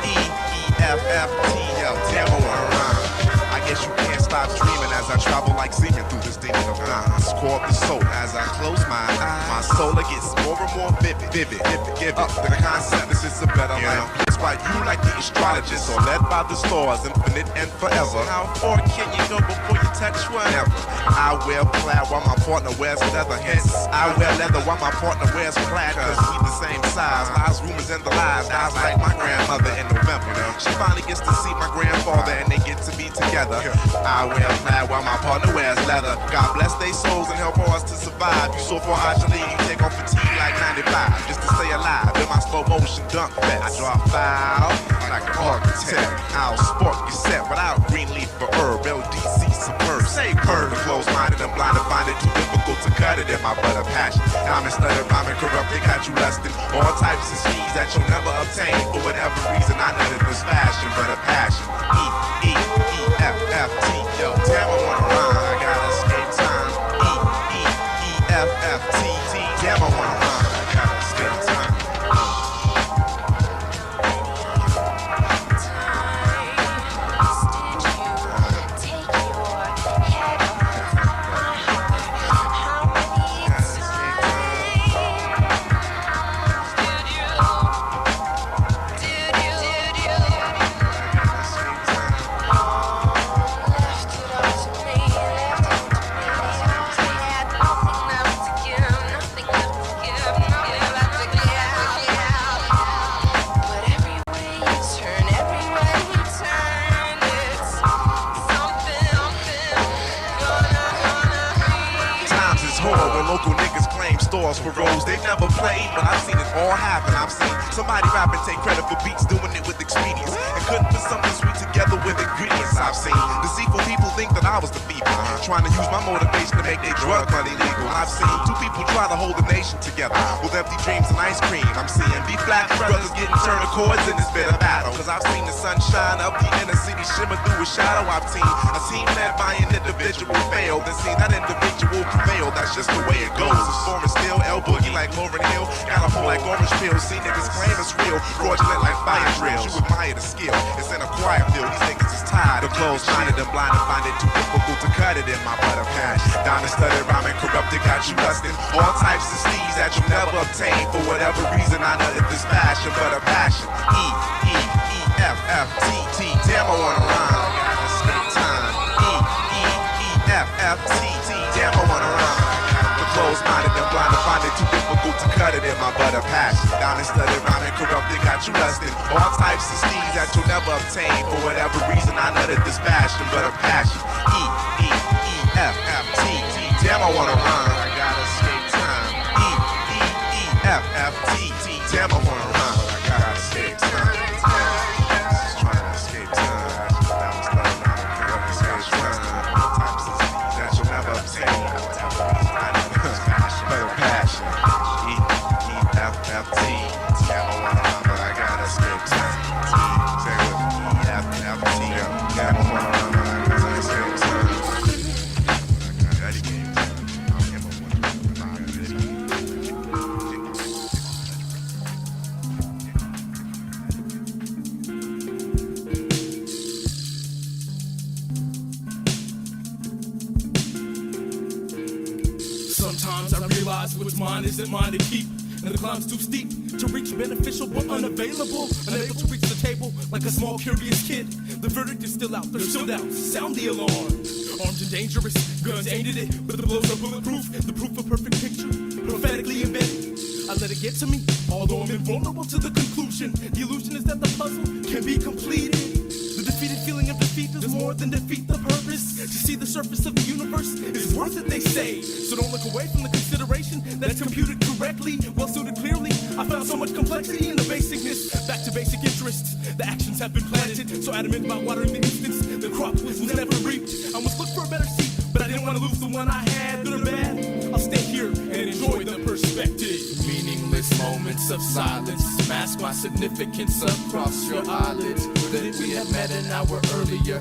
E-E-E-F-F-T, yo, damn, I wanna rhyme. I guess you can't stop dreaming as I travel like semen through this demon of mine. Score up the soul as I close my eyes. My soul gets more and more vivid. Give up the concept. This is a better life. It's why you like the astrologist or led by the stars, infinite and forever. How far can you go before you touch one? Never. I wear plaid while my partner wears leather. Hence, I wear leather while my partner wears plaid. Cause we the same size. Lies, rumors, and the lies. Dies like my grandmother in November. She finally gets to see my grandfather and they get to be together. I wear plaid while my partner wears leather. God bless their souls and help us to survive. You so far out your league, you take off fatigue like 95 just to stay alive. In my slow motion dunk fest, I drop foul like an architect. I'll spark your set without green leaf for herb. LDC superb, say bird. Closed-minded and blind and find it too difficult to cut it in my butter passion. Diamond-studded, rhyming, corrupted, got you lusting all types of schemes that you'll never obtain. For whatever reason, I nutted this fashion, but a passion. E-E-E-F-F-T, yo, damn, I wanna rhyme. I gotta escape time. E-E-E-F-F-T, damn, I wanna rhyme. I gotta escape time. For roles they never played, but I've seen it all happen. I've seen somebody rap and take credit for beats, doing it with expedience, and couldn't put something sweet together with ingredients. I've seen deceitful people think that I was the fever, trying to use my motivation to make their drug money legal. I've seen two people try to hold the nation together with empty dreams and ice cream. I'm seeing B-flat brothers getting turned chords in this bitter battle, cause I've seen the sunshine of the inner city shimmer through a shadow. I've seen a team led by an individual fail, then seen that individual prevail. That's just the way it goes. It's storming still, L-Boogie like Lauryn Hill, got a pull like orange pills. See niggas claim it's real, fraudulent like fire drills. You admire the skill, it's in a quiet field. These niggas is tired of closed-minded and blind and find it too difficult to cut it in my butter patch. Diamond-studded, rhyming, corrupted, got you lusting all types of steeds that you never obtain. For whatever reason, I know that this passion, but a passion. E-E-E-F-F-T-T, damn, I wanna rhyme. I gotta escape F-T, damn, I wanna rhyme. The closed-minded and blind to find it too difficult to cut it in my butter passion. Down and studied, rhyming corrupted, got you lusting. All types of steeds that you'll never obtain. For whatever reason, I nutted this passion, but a passion. E-E-E-F-F-T, damn, I wanna rhyme. I gotta escape time. E-E-E-F-F-T, damn, I wanna rhyme. I gotta escape time. Just trying to escape time. Down and studied, rhyming corrupted, got you lusting. All types of steeds that you'll never obtain. But a passion. E-E-F-F-T, damn, I wanna rhyme, but I gotta escape time. Say with me, E-F-F-T, damn, I wanna rhyme, but I gotta escape time. Sometimes I realize what's mine isn't mine to keep, and the climb's too steep to reach beneficial but unavailable. Unable to reach the table like a small curious kid. The verdict is still out, there's still doubts. Sound the alarm. Armed and dangerous, guns aimed at it, but the blows are bulletproof. The proof of perfect picture, prophetically embedded. I let it get to me, although I'm invulnerable to the conclusion. The illusion is that the puzzle can be completed. The defeated feeling of defeat does more than defeat the purpose. To see the surface of the universe is worth it, they say. So don't look away from the consideration that it's computed correctly, well suited clearly. I found so much complexity in the basicness. Back to basic interests, the actions have been planted. So adamant about watering the instance, the crop was never reaped. I must look for a better seat, but I didn't want to lose the one I had. Good or bad, I'll stay here and enjoy the perspective. Meaningless moments of silence mask my significance across your eyelids. Could we have met an hour earlier?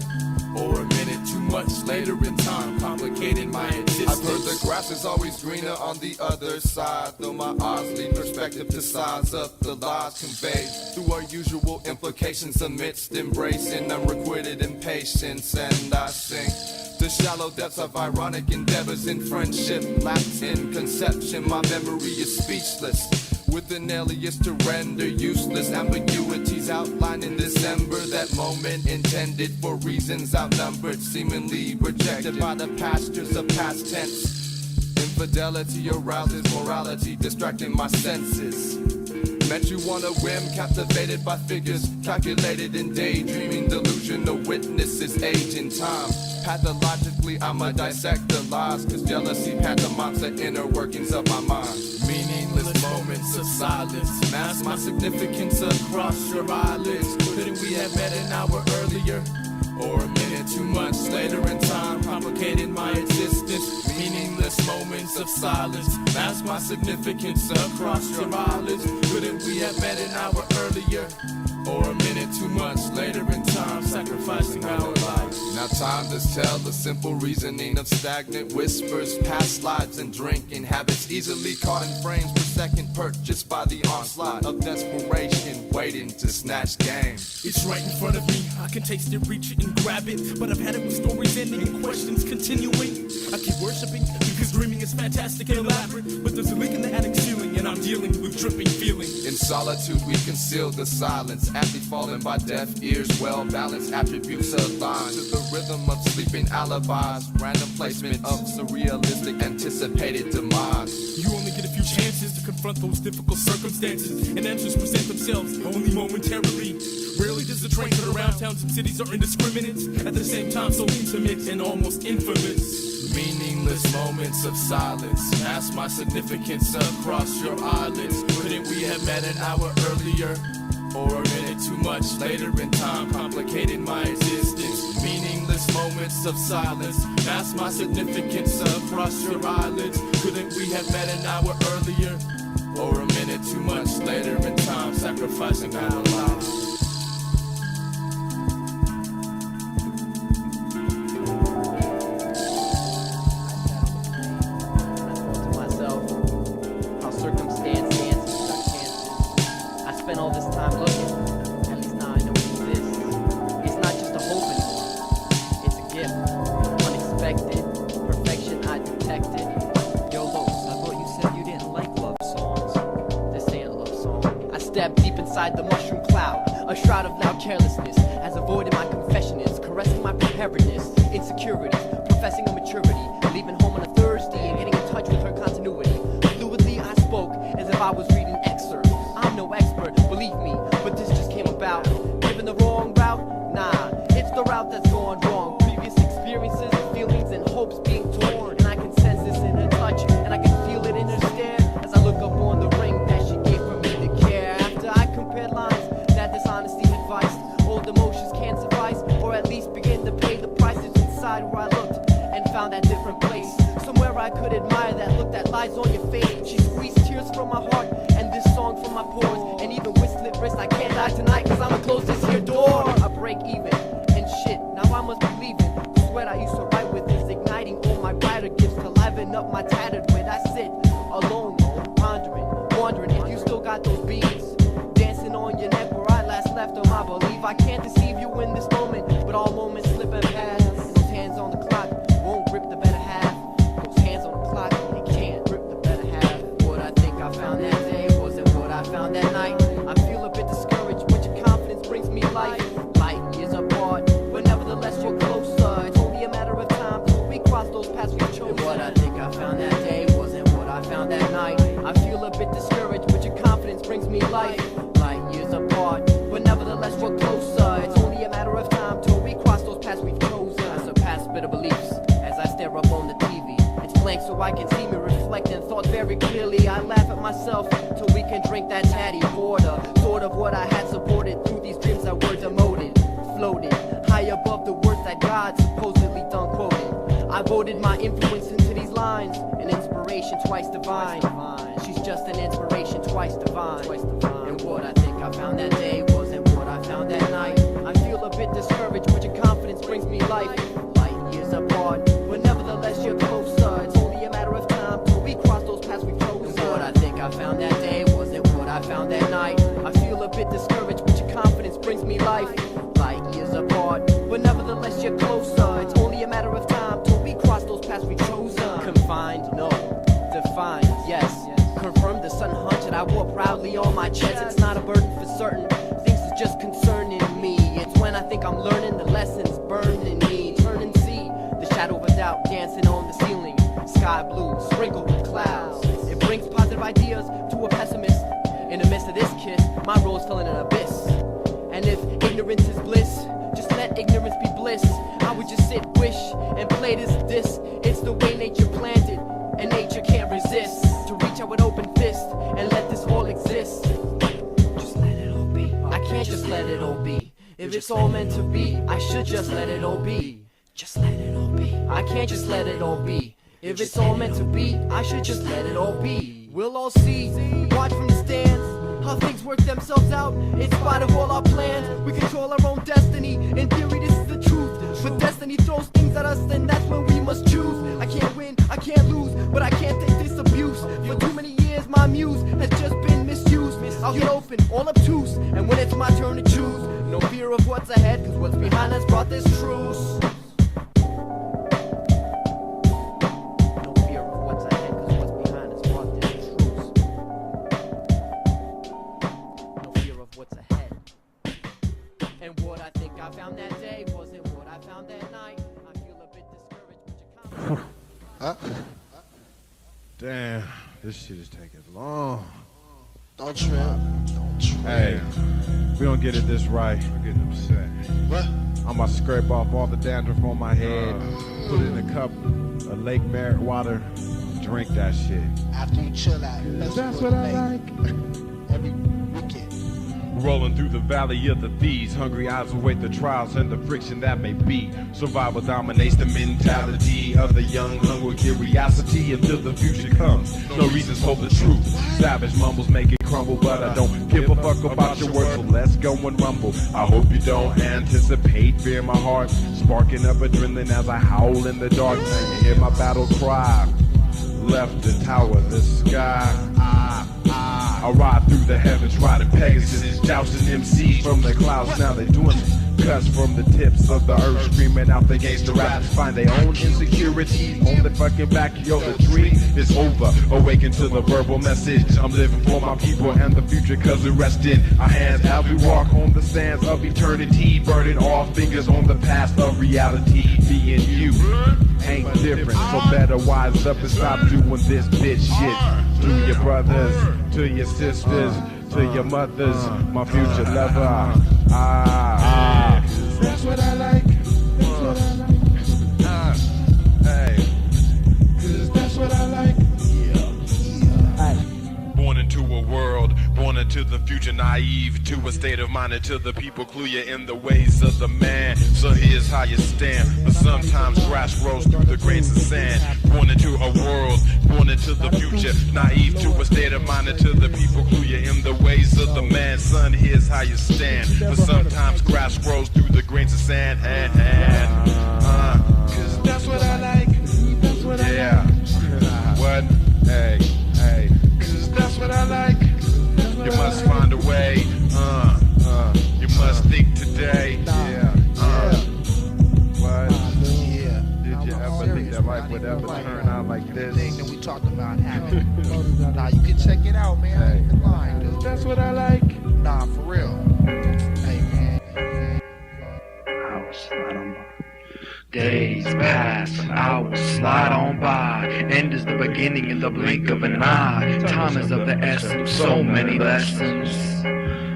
Or a minute too much later in time, complicating my existence. I've heard the grass is always greener on the other side, though my eyes lead perspective to size up the lies conveyed through our usual implications amidst embracing unrequited impatience. And I sing the shallow depths of ironic endeavors in friendship, lapped in conception. My memory is speechless, with an alias to render useless ambiguities outlined in December. That moment intended for reasons outnumbered, seemingly rejected by the pastures of past tense. Infidelity arouses morality, distracting my senses. Met you on a whim, captivated by figures calculated in daydreaming, delusional witnesses, age and time. Pathologically, I'ma dissect the lies, cause jealousy pantomimes the inner workings of my mind. Meaningless moments of silence mask my significance across your eyelids. Couldn't we have met an hour earlier? Or a minute too much later in time, complicated my existence. Meaningless moments of silence mask my significance across your eyelids. Couldn't we have met an hour earlier? Or a minute too much later in time, sacrificing our lives. Now time does tell the simple reasoning of stagnant whispers, past lives and drinking habits easily caught in frames per second, purchased by the onslaught of desperation, waiting to snatch game. It's right in front of me, I can taste it, reach it and grab it, but I've had it with stories ending and questions continuing. I keep worshiping because dreaming is fantastic and elaborate, but there's a leak in the attic ceiling and I'm dealing with dripping feeling. In solitude we conceal the silence, aptly falling by deaf ears, well-balanced attributes aligned to the rhythm of sleeping alibis, random placement of surrealistic anticipated demise. You only get a few chances to confront those difficult circumstances, and answers present themselves only momentarily. Rarely does the train cut around towns and cities are indiscriminate, at the same time so intimate and almost infamous. Meaningless moments of silence mask my significance across your eyelids. Couldn't we have met an hour earlier? Or a minute too much later in time, complicating my existence. Meaningless moments of silence mask my significance across your eyelids. Couldn't we have met an hour earlier? Or a minute too much later in time, sacrificing our lives. inside the mushroom cloud. A shroud of loud carelessness has avoided my confession is caressing my preparedness, insecurity, professing a maturity. about giving the wrong route? Nah, it's the route that's gone wrong. Previous experiences, feelings, and hopes being torn. And I can sense this in her touch, and I can feel it in her stare as I look up on the ring that she gave for me to care. After I compared lines, that dishonesty advice, old emotions can't suffice, or at least begin to pay the prices inside where I looked and found that different place. Somewhere I could admire that look that lies on your face. She squeezed tears from my heart and this song from my pores. And even with slit wrist, I can't die tonight, cause I'ma close this here door. I break even and shit, now I must be leaving. The sweat I used to write with is igniting all my brighter gifts to liven up my tattered wit. I sit alone, pondering, wondering if you still got those beads dancing on your neck where I last left them. I believe I can't deceive you in this moment, but all moments slip and pass. And those hands on the clock won't grip the better half. Those hands on the clock, they can't grip the better half. What I think I found that day wasn't what I found that night. I feel a bit discouraged, but your confidence brings me life. Light years apart, but nevertheless you're closer. It's only a matter of time till we cross those paths we've chosen. What I think I found that day wasn't what I found that night. I feel a bit discouraged, but your confidence brings me life. Light years apart, but nevertheless we're closer. It's only a matter of time till we cross those paths we've chosen. I surpass bitter beliefs as I stare up on the TV. It's blank so I can see me reflecting thoughts very clearly. I laugh at myself till we can drink that tatty water. Sort of what I had supported through these dreams that were demoted, floated high above the words that God supposedly done quoted. I voted my influence into these lines, an inspiration twice divine. She's just an inspiration twice divine. And what I think I found that day wasn't what I found that night. I feel a bit discouraged, but your confidence brings me life. Light years apart, but nevertheless you're closer. It's only a matter of time till we cross those paths we've chosen. And what I think I found that day wasn't what I found that night. I feel a bit discouraged, but your confidence brings me life. Light years apart, but nevertheless you're closer. It's only a matter of time till we cross those paths we've chosen. Confined, no. Defined, yes. Confirmed the sun hunch that I wore proudly on my chest. It's not a burden for certain things that's just concerning me. It's when I think I'm learning the lessons burning me. Turn and see the shadow of a doubt dancing on the ceiling. Sky blue, sprinkled with clouds. It brings positive ideas to a pessimist. In the midst of this kiss, my road's filling an abyss. And if ignorance is bliss, just let ignorance be bliss. I would just sit, wish, and play this diss. It's the way nature planned it, and nature can't resist. To reach out with open fist and let this all exist. Just let it all be. I can't just let it all be. If it's all meant to be, I should just let it all be. Just let it all be. I can't just let it all be. If it's all meant to be, I should just let it all be. We'll all see, watch from the stands, how things work themselves out. In spite of all our plans, we control our own destiny. In theory, this is the truth, but destiny throws things at us, and that's when we must choose. I can't win, I can't lose, but I can't take this abuse. For too many years, my muse has just been misused. I'll get open, all obtuse, and when it's my turn to choose, no fear of what's ahead, cause what's behind us brought this truce. Damn, this shit is taking long. Don't trip. Don't trip. Hey, if we don't get it this right, I'm getting upset. What? I'm about to scrape off all the dandruff on my head, put it in a cup of Lake Merritt water, drink that shit. After you chill out, that's what I like. Every weekend. Rolling through the valley of the thieves, hungry eyes await the trials and the friction that may be. Survival dominates the mentality of the young, hungry curiosity until the future comes. No reasons hold the truth. Savage mumbles make it crumble, but I don't give a fuck about your words, so let's go and rumble. I hope you don't anticipate fear in my heart, sparking up adrenaline as I howl in the dark. Now you hear my battle cry, left the tower, the sky. I ride through the heavens, riding Pegasus, jousting MCs from the clouds. Now they doing cuts from the tips of the earth, screaming out the gangster rappers find their own insecurities on the fucking back. Yo, the dream is over. Awaken to the verbal message. I'm living for my people and the future, cause we rest in our hands as we walk on the sands of eternity, burning all fingers on the path of reality. Being you ain't different, so better wise up and stop doing this bitch shit. To your brothers, to your sisters, to your mothers, my future lover. That's what I like. That's what I like. Hey. 'Cause that's what I like. Born into a world, born into the future, naive to a state of mind until the people clue you in the ways of the man. So here's how you stand. But sometimes grass grows through the grains of sand. Born into a world, born into the future, naive to a state of mind until the people clue you in the ways of the man. Son, here's how you stand. But sometimes grass grows through the grains of sand. Cause that's what I like. That's what I like. Yeah. What? Hey. Cause that's what I like. You must find a way. You must think today. What? Yeah. Did you ever think that life would ever turn out like this? Thing that we talked about happening. Nah, you can check it out, man. I ain't even lying, dude. That's what I like. Nah, for real. Hey, man. Days pass, hours slide on by. End is the beginning in the blink of an eye. Time is of the essence, so many lessons.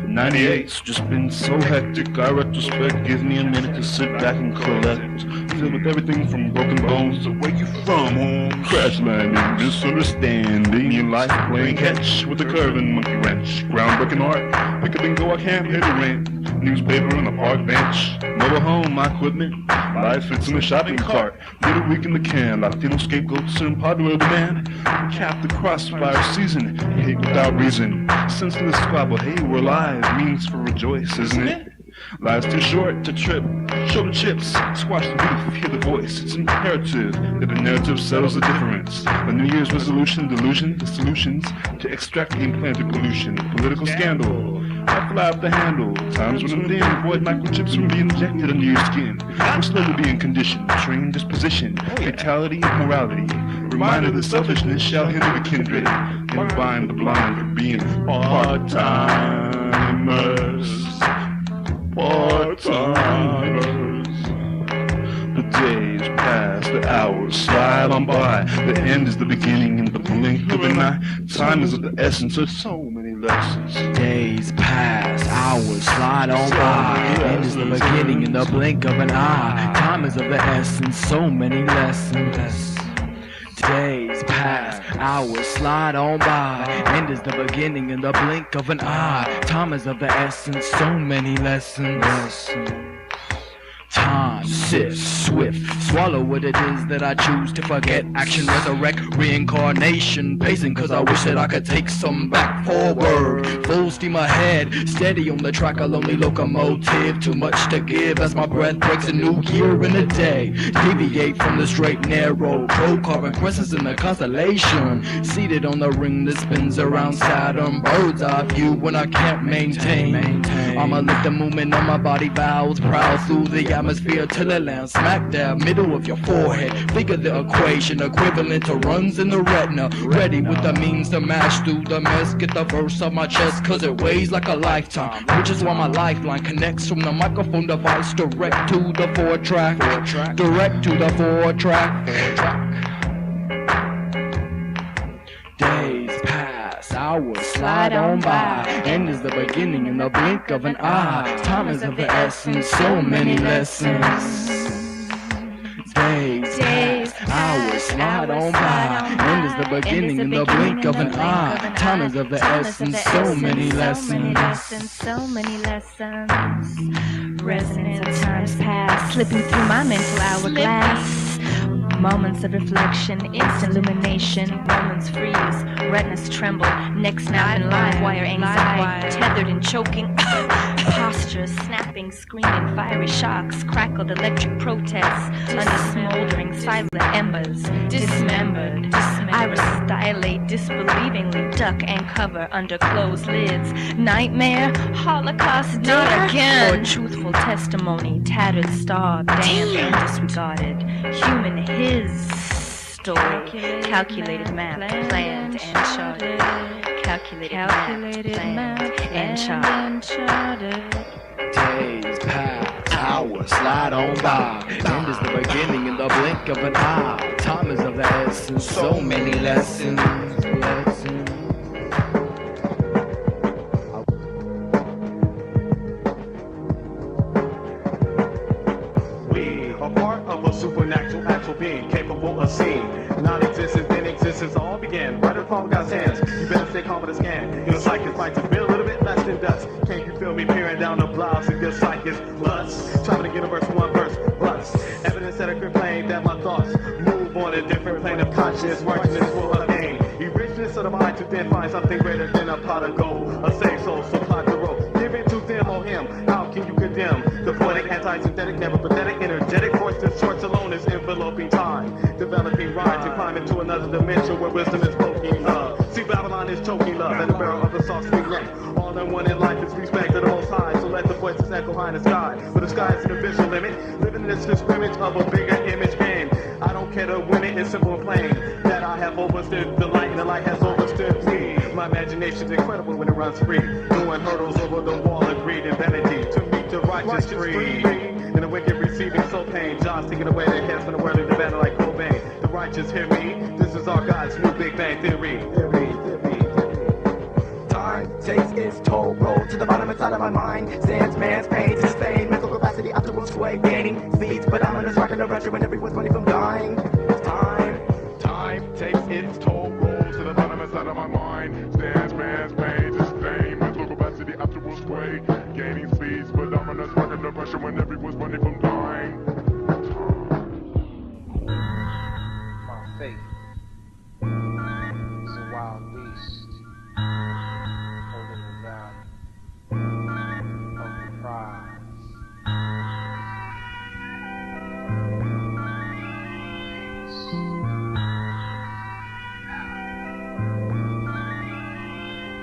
98's just been so hectic. I retrospect, give me a minute to sit back and collect. Filled with everything from broken bones to where you from, home. Crash landing, misunderstanding. In life, playing catch with a curving monkey wrench. Groundbreaking art, pick up and go, I can't hit a rent. Newspaper on a park bench. Mobile home, my equipment. Life fits in a shopping cart. Little week in the can. Latino scapegoats and popular demand. Cap the crossfire season. Hate without reason. Senseless squabble. Hey, we're live. Means for rejoice, isn't it? Life's too short to trip. Show the chips. Squash the beef. Hear the voice. It's imperative that the narrative settles the difference. A New Year's resolution, delusion, the solutions to extract the implanted pollution. Political scandal. I fly off the handle. Times when I'm thin, avoid microchips from being injected under your skin. We're slowly being conditioned, trained disposition, fatality of morality. Reminder that selfishness shall hinder the kindred, and bind the blind from being part-timers. Part-timers. The days pass, the hours slide on by. The end is the beginning in the blink of an eye. Time is of the essence of so many lessons. Days pass, hours slide on by. End is the beginning in the blink of an eye. Time is of the essence, so many lessons. Days pass, hours slide on by. End is the beginning in the blink of an eye. Time is of the essence, so many lessons. Time sifts swift, swallow what it is that I choose to forget. Action, resurrect, reincarnation, pacing cause I wish that I could take some back forward. Full steam ahead, steady on the track, a lonely locomotive. Too much to give as my breath breaks a new year in a day. Deviate from the straight and narrow, pro-carbon crescents in the constellation. Seated on the ring that spins around Saturn, bird's eye view when I can't maintain. I'ma let the movement on my body bows, proud through the atmosphere till it lands smack dab middle of your forehead. Figure the equation equivalent to runs in the retina. Ready with the means to mash through the mess. Get the verse off my chest cause it weighs like a lifetime. Which is why my lifeline connects from the microphone device direct to the 4-track. Direct to the 4-track. Days pass, hours slide on by. End is the beginning in the blink of an eye. Time is of the essence, so many lessons. Days pass, hours slide on by. End is the beginning in the blink of an eye. Time is of the essence, so many lessons. So many lessons. Resonance of times past, slipping through my mental hourglass. Moments of reflection, instant illumination. Moments freeze, retinas tremble, neck snap and live wire anxiety, tethered and choking. Postures snapping, screaming, fiery shocks, crackled electric protests under smoldering silent embers. Dismembered, iris dilate, disbelievingly duck and cover under closed lids. Nightmare, Holocaust, not again. Or truthful testimony, tattered, starved, damned and disregarded. Human his story, calculated map, planned and charted. Calculated map, planned and charted. Days pass, hours slide on by. End is the beginning in the blink of an eye. Time is of the essence, so many lessons. supernatural, actual being, capable of seeing. Non-existence, then existence, all began. Right upon God's hands. You better stay calm with the scan. Your psychic fight to be a little bit less than dust. Can't you feel me peering down the blouse of your psychic lust? Traveling the universe, one verse, bust. Evidence that I could claim that my thoughts move on a different plane of consciousness. Righteousness full of aim. The richness of the mind to then find something greater than a pot of gold. A saved soul, so plot the road. Give it to them or him. How can you condemn the poetic, anti-synthetic, never pathetic, energetic voice that shorts alone is enveloping time, developing rhyme to climb into another dimension where wisdom is poking love. See, Babylon is choking love at the barrel of a soft sweet neck. All in one in life is respect to the Most High, so let the voices echo high in the sky. But the sky is an visual limit, living in this scrimmage of a bigger image game. I don't care to win it, it's simple and plain that I have overstood the light and the light has overstood me. My imagination's incredible when it runs free, doing hurdles over the wall of greed and vanity to meet the righteous free. And the wicked receiving soul pain, John's taking away their heads from the world of the battle like Cobain. The righteous hear me, this is our God's new Big Bang Theory. Time takes its toll, roll to the bottom inside of my mind. Stands man's pain, sustain mental capacity after will sway, gaining speeds, but I'm in a rocking the pressure when everyone's running from dying. Time takes its toll, roll to the bottom inside of my mind. Stands man's pain, sustain mental capacity after will sway, gaining speeds, but I'm in a rocking the pressure when everyone's running from dying. My faith is a wild beast, holding the valley of the prize.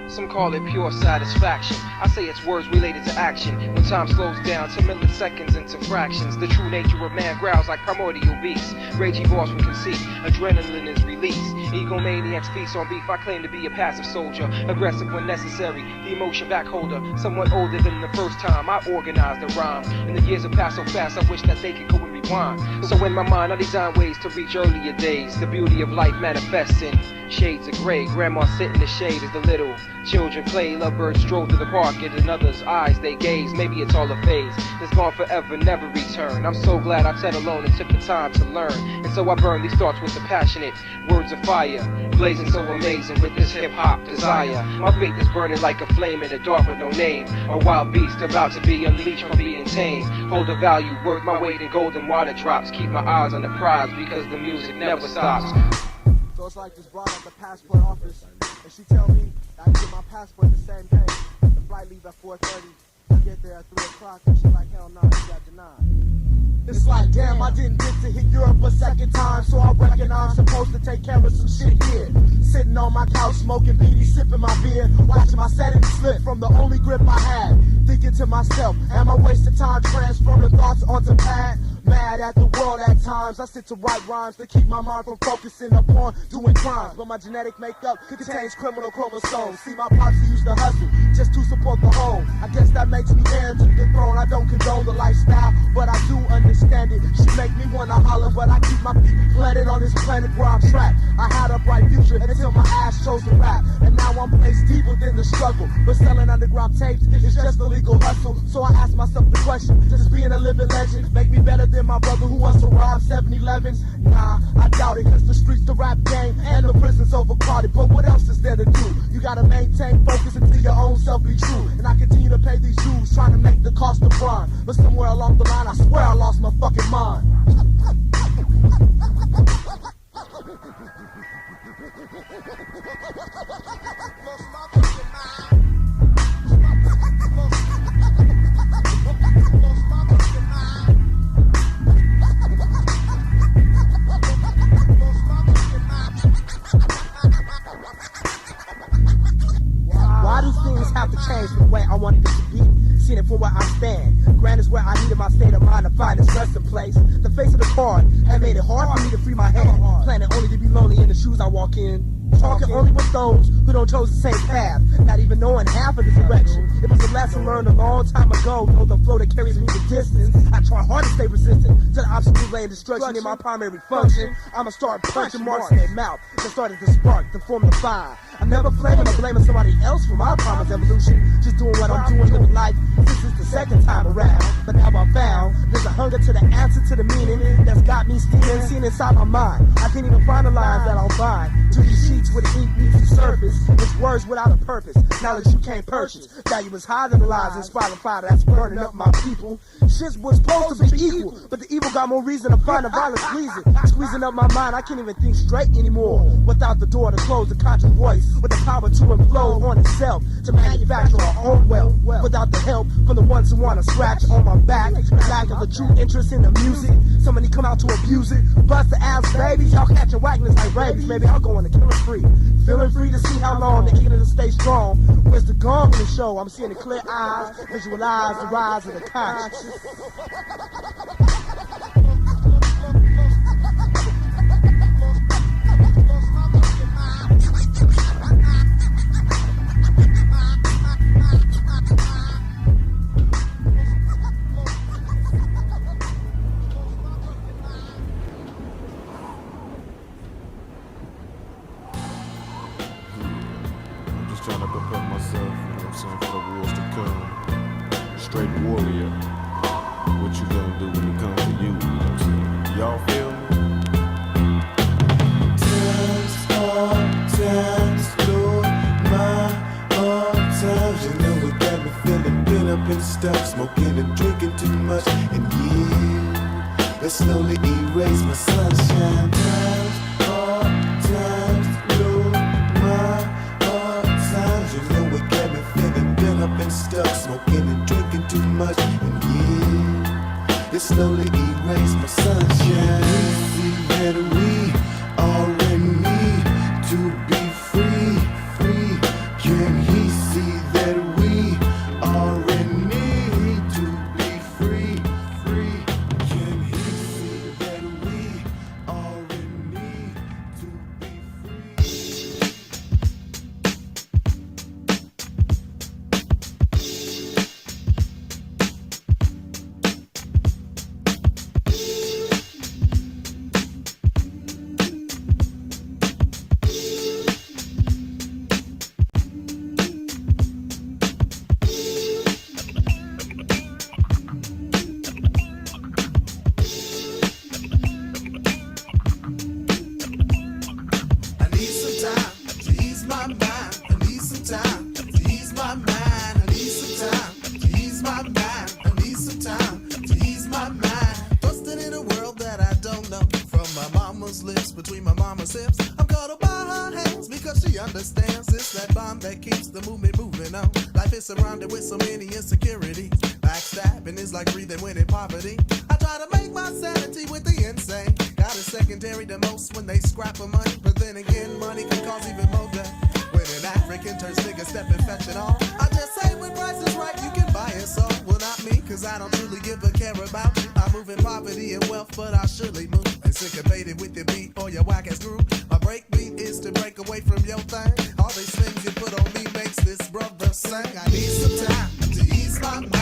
Some call it pure satisfaction. I say it's words related to action. When time slows down to milliseconds into fractions, the true nature of man growls like primordial beasts. Rage evolves from conceit, adrenaline is released. Egomaniacs feast on beef. I claim to be a passive soldier, aggressive when necessary, the emotion back holder. Somewhat older than the first time I organized a rhyme. And the years have passed so fast, I wish that they could go and rewind. So in my mind I design ways to reach earlier days. The beauty of life manifests in shades of gray. Grandma sit in the shade as the little children play. Lovebirds stroll through the park, and in others' eyes they gaze. Maybe it's all a phase that's gone forever, never return. I'm so glad I sat alone and took the time to learn. And so I burn these thoughts with the passionate words of fire, blazing so amazing with this hip-hop desire. My faith is burning like a flame in the dark with no name. A wild beast about to be unleashed from being tamed. Hold a value worth my weight in golden water drops. Keep my eyes on the prize because the music never stops. So it's like this broad at the passport office, and she tell me I can get my passport the same day. The flight leaves at 4:30. I get there at 3 o'clock, and she like, hell no, you got denied. It's like, damn, I didn't get to hit Europe a second time, so I reckon I'm supposed to take care of some shit here. Sitting on my couch, smoking beanie, sipping my beer, watching my settings slip from the only grip I had. Thinking to myself, am I wasting time transferring thoughts onto pad? Mad at the world at times. I sit to write rhymes to keep my mind from focusing upon doing crimes. But my genetic makeup contains criminal chromosomes. See, my pops used to hustle just to support the home. I guess that makes me heir to the throne. I don't condone the lifestyle, but I do understand it. She make me wanna holler, but I keep my feet planted on this planet where I'm trapped. I had a bright future until my ass chose to rap, and now I'm placed deeper than the struggle. But selling underground tapes is just a legal hustle. So I ask myself the question: does being a living legend make me better than my brother who wants to rob 7-Elevens? Nah, I doubt it, cause the streets, the rap game, and the prison's overcrowded. But what else is there to do? You gotta maintain focus until your own self be true. And I continue to pay these dues, trying to make the cost of crime. But somewhere along the line, I swear I lost my fucking mind. Why do things have to change from the way I wanted it to be? Seen it from where I stand. Grand is where I needed my state of mind to find its resting place. The face of the card had made it hard for me to free my hand. Planning only to be lonely in the shoes I walk in. Talking only with those who don't chose the same path, not even knowing half of the direction. It was a lesson learned a long time ago. Know the flow that carries me the distance. I try hard to stay resistant to the obstacle laying destruction in my primary function. I'ma start punching marks in their mouth that started to spark, to form the fire. I'm never blaming or blaming somebody else for my promised evolution. Just doing what I'm doing, living life. This is the second time around, but now I found there's a hunger to the answer to the meaning that's got me steaming, seen inside my mind. I can't even find the lines that I'll find. To these sheets where the ink meets the surface. It's words without a purpose, knowledge you can't purchase. Value is higher than the lies inspired the fire that's burning up my people. Shit was supposed to be equal, but the evil got more reason to find the violence squeezing up my mind. I can't even think straight anymore without the door to close the conscious voice with the power to implode on itself, to manufacture our own wealth without the help from the ones who want to scratch on my back. The lack of a true interest in the music, so many come out to abuse it. Bust the ass babies, y'all catching whackness like rabies. Maybe I'll go on the killing spree, feeling free to see how long the ignorant stay strong. Where's the gong in the show? I'm seeing the clear eyes, visualize the rise of the conscious. Trying to prepare myself, you know what I'm saying, for the wars to come. Straight warrior. What you gonna do when it comes to you, you know what I'm saying? Y'all feel me? Times, Lord, my hard times. You know it got me feeling bent up and stuff, smoking and drinking too much. And yeah, that slowly erase my sunshine. Times, hard times, Lord, my you know it got me feeling bent up and stuff, smoking and drinking too much. And yeah, it slowly erased my sunshine. We see that we are in need to be free, free. Can he see that we are in need to be free, free? Can he see that we are in need to be free? Surrounded with so many insecurities. Backstabbing is like breathing within poverty. I try to make my sanity with the insane. Got a secondary to most when they scrap for money. But then again, money can cause even more death. When an African turns nigga stepping fetching all. I just say when price is right, you can buy it all. Well, not me, cause I don't truly give a care about you. I move in poverty and wealth, but I surely move. And syncopated with your beat or your whack ass groove. My break beat is to break away from your thing. All these things you put on me makes this brother sing. I need some time to ease my mind.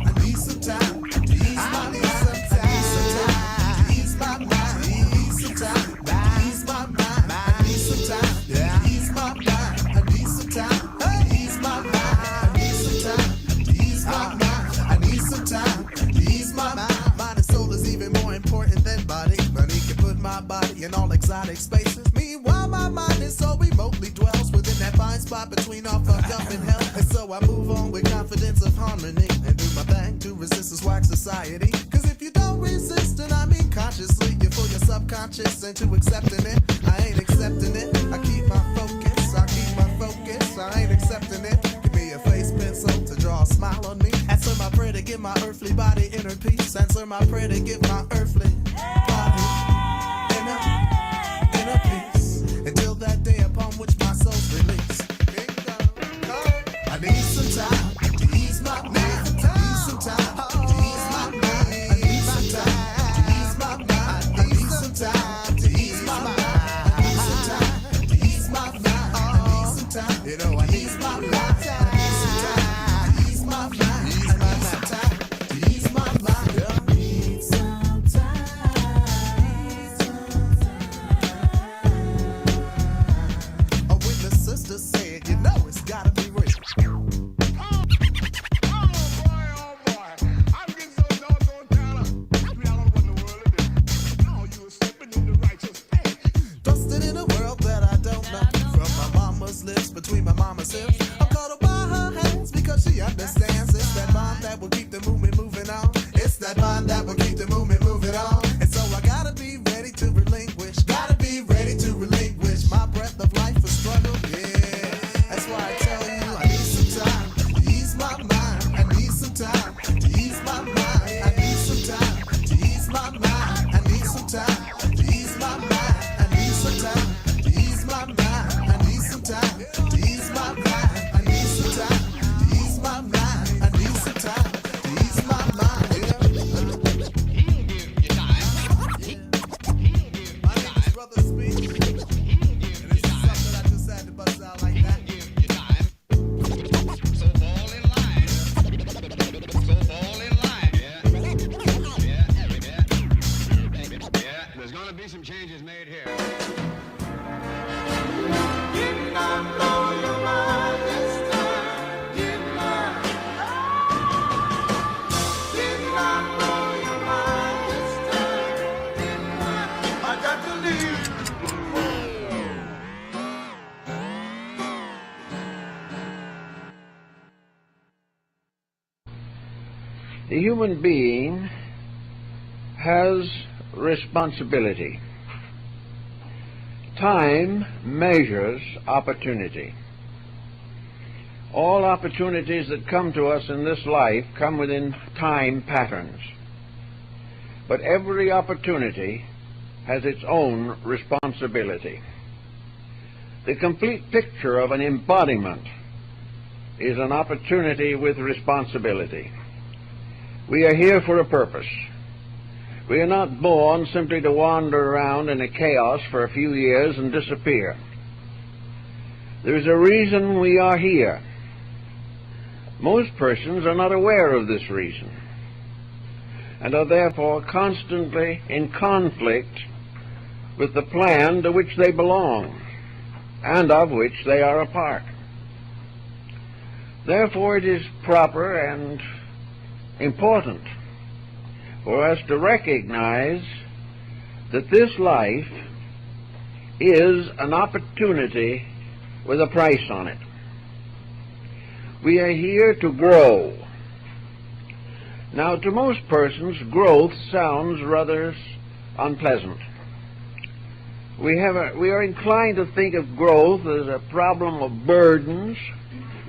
I need some time to ease my mind. I need some time to ease my mind. I need some time to ease my mind. I need some time to ease my mind. I need some time to ease my mind. I need some time to ease my mind. I need some time to ease my mind. Mind and soul is even more important than body. Money can put my body in all exotic spaces. Meanwhile, my mind is so remotely dwells within that fine spot between all fucked up and hell. And so I move on with confidence of harmony and do my thing to resist this whack society. Cause if you don't resist, then I mean consciously, you fool your subconscious into accepting it. I ain't accepting it. I keep my focus. I keep my focus. I ain't accepting it. Give me a face pencil to draw a smile on me. Answer my prayer to give my earthly body inner peace. Answer my prayer to give my earthly body inner peace. Until that day upon which my soul's released. I need some time to ease my mind. I need some time to ease my mind. I need some time to ease my mind. I need some time to ease my mind. I need some time to ease my mind. some time to ease my mind. I need some time to ease my mind. I need some time to ease my mind. I need some time to ease my mind. I need some time to ease my mind. He'll give you time. My name is Brother Speed, and this is something I just had to bust out like that. So fall in line. So fall in line. Yeah. There's gonna be some changes made here. Did not blow your mind this time, did not. Did not blow your mind this time, did not. I got to leave. The human being has responsibility. Time measures opportunity. All opportunities that come to us in this life come within time patterns. But every opportunity has its own responsibility. The complete picture of an embodiment is an opportunity with responsibility. We are here for a purpose. We are not born simply to wander around in a chaos for a few years and disappear. There is a reason we are here. Most persons are not aware of this reason and are therefore constantly in conflict with the plan to which they belong and of which they are a part. Therefore, it is proper and important for us to recognize that this life is an opportunity with a price on it. We are here to grow. Now, to most persons, growth sounds rather unpleasant. We are inclined to think of growth as a problem of burdens,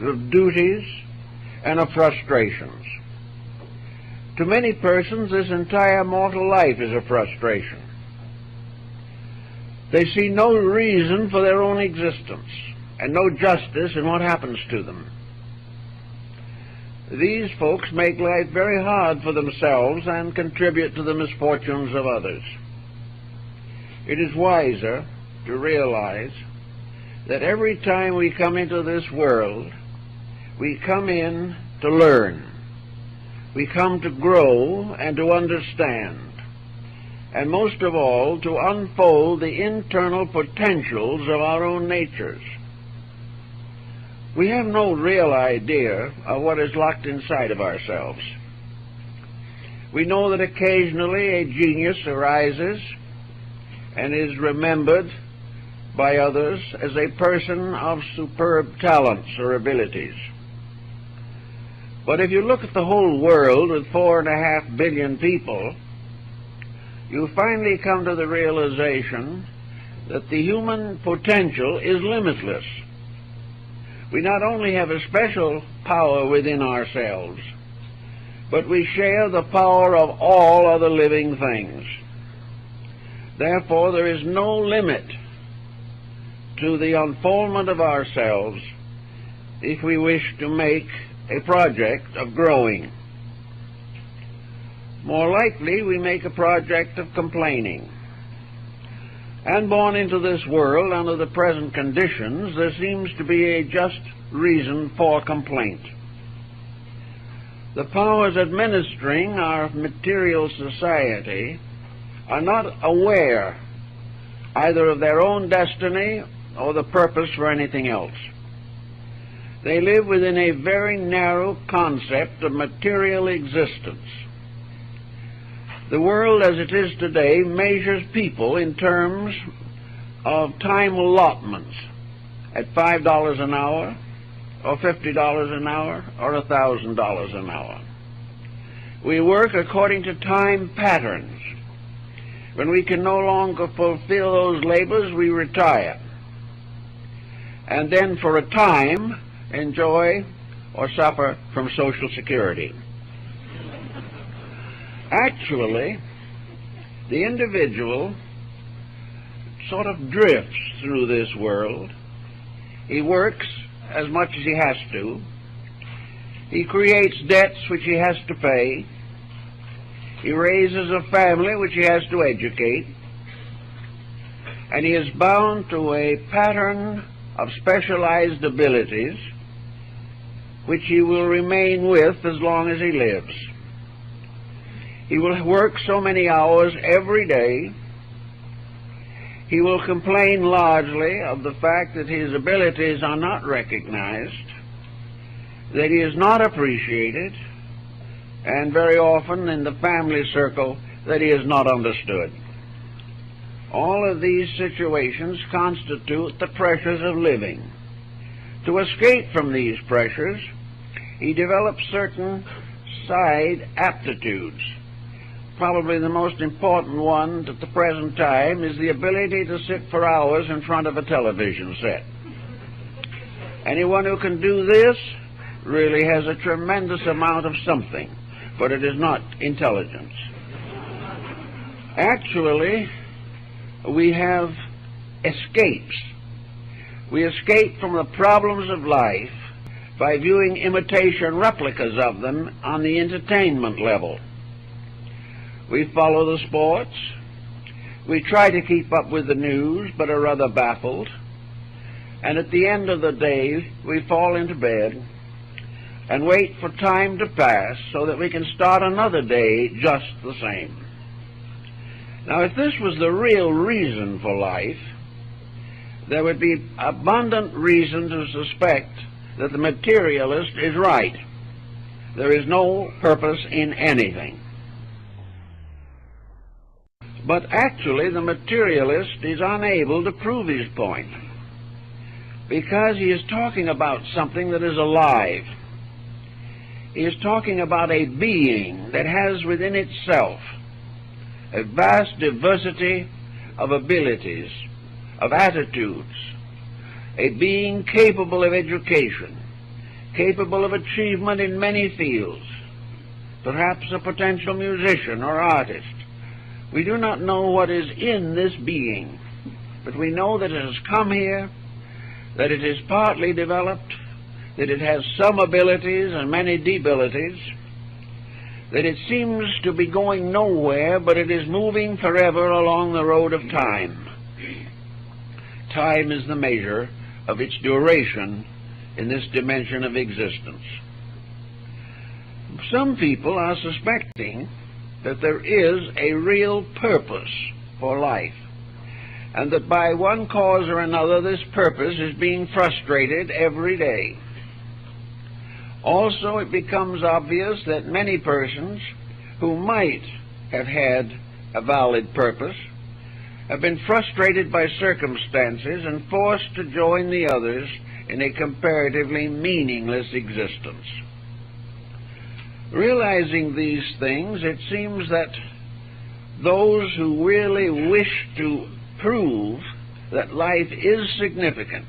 of duties, and of frustrations. To many persons, this entire mortal life is a frustration. They see no reason for their own existence and no justice in what happens to them. These folks make life very hard for themselves and contribute to the misfortunes of others. It is wiser to realize that every time we come into this world, we come in to learn. We come to grow and to understand, and most of all, to unfold the internal potentials of our own natures. We have no real idea of what is locked inside of ourselves. We know that occasionally a genius arises and is remembered by others as a person of superb talents or abilities. But if you look at the whole world with 4.5 billion people, you finally come to the realization that the human potential is limitless. We not only have a special power within ourselves, but we share the power of all other living things. Therefore, there is no limit to the unfoldment of ourselves if we wish to make a project of growing. More likely, we make a project of complaining. And born into this world under the present conditions, there seems to be a just reason for complaint. The powers administering our material society are not aware either of their own destiny or the purpose for anything else. They live within a very narrow concept of material existence. The world as it is today measures people in terms of time allotments at $5 an hour, or $50 an hour, or $1,000 an hour. We work according to time patterns. When we can no longer fulfill those labors, we retire. And then for a time, enjoy or suffer from Social Security. Actually, The individual sort of drifts through this world. He works as much as he has to. He creates debts which he has to pay. He raises a family which he has to educate. And he is bound to a pattern of specialized abilities which he will remain with as long as he lives. He will work so many hours every day. He will complain largely of the fact that his abilities are not recognized, that he is not appreciated, and very often in the family circle that he is not understood. All of these situations constitute the pressures of living. To escape from these pressures, he develops certain side aptitudes. Probably the most important one at the present time is the ability to sit for hours in front of a television set. Anyone who can do this really has a tremendous amount of something, but it is not intelligence. Actually, we have escapes. We escape from the problems of life by viewing imitation replicas of them on the entertainment level. We follow the sports. We try to keep up with the news, but are rather baffled. And at the end of the day, we fall into bed and wait for time to pass so that we can start another day just the same. Now, if this was the real reason for life, there would be abundant reason to suspect that the materialist is right. There is no purpose in anything. But actually, the materialist is unable to prove his point, because he is talking about something that is alive. He is talking about a being that has within itself a vast diversity of abilities, of attitudes, a being capable of education, capable of achievement in many fields, perhaps a potential musician or artist. We do not know what is in this being, but we know that it has come here, that it is partly developed, that it has some abilities and many debilities, that it seems to be going nowhere, but it is moving forever along the road of time. Time is the measure of its duration in this dimension of existence. Some people are suspecting that there is a real purpose for life, and that by one cause or another this purpose is being frustrated every day. Also, it becomes obvious that many persons who might have had a valid purpose have been frustrated by circumstances and forced to join the others in a comparatively meaningless existence. Realizing these things, it seems that those who really wish to prove that life is significant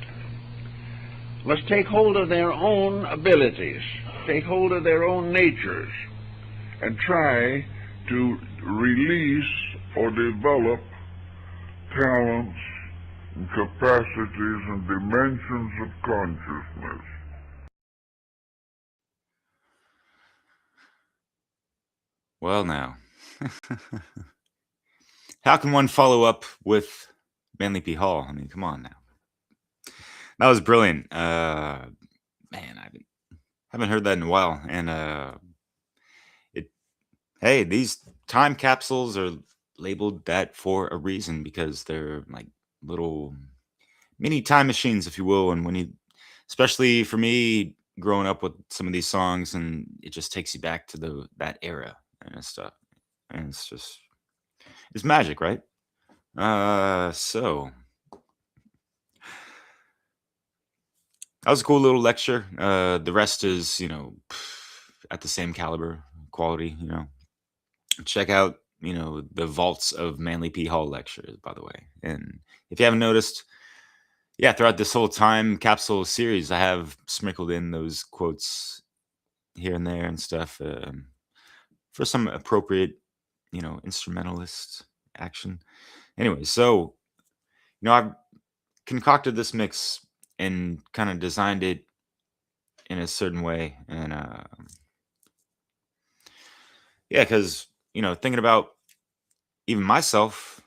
must take hold of their own abilities, take hold of their own natures, and try to release or develop talents and capacities and dimensions of consciousness. Well, now, how can one follow up with Manly P. Hall? I mean, come on now. That was brilliant. Man, I haven't heard that in a while. And hey, these time capsules are labeled that for a reason, because they're like little mini time machines, if you will. And when you, especially for me, growing up with some of these songs, and it just takes you back to that era and stuff. And it's magic, right? So that was a cool little lecture. The rest is, at the same caliber, quality, Check out, the vaults of Manly P. Hall lectures, by the way. And if you haven't noticed, yeah, throughout this whole time capsule series, I have sprinkled in those quotes here and there and stuff for some appropriate, instrumentalist action. Anyway, so I've concocted this mix and kind of designed it in a certain way, and yeah, because thinking about even myself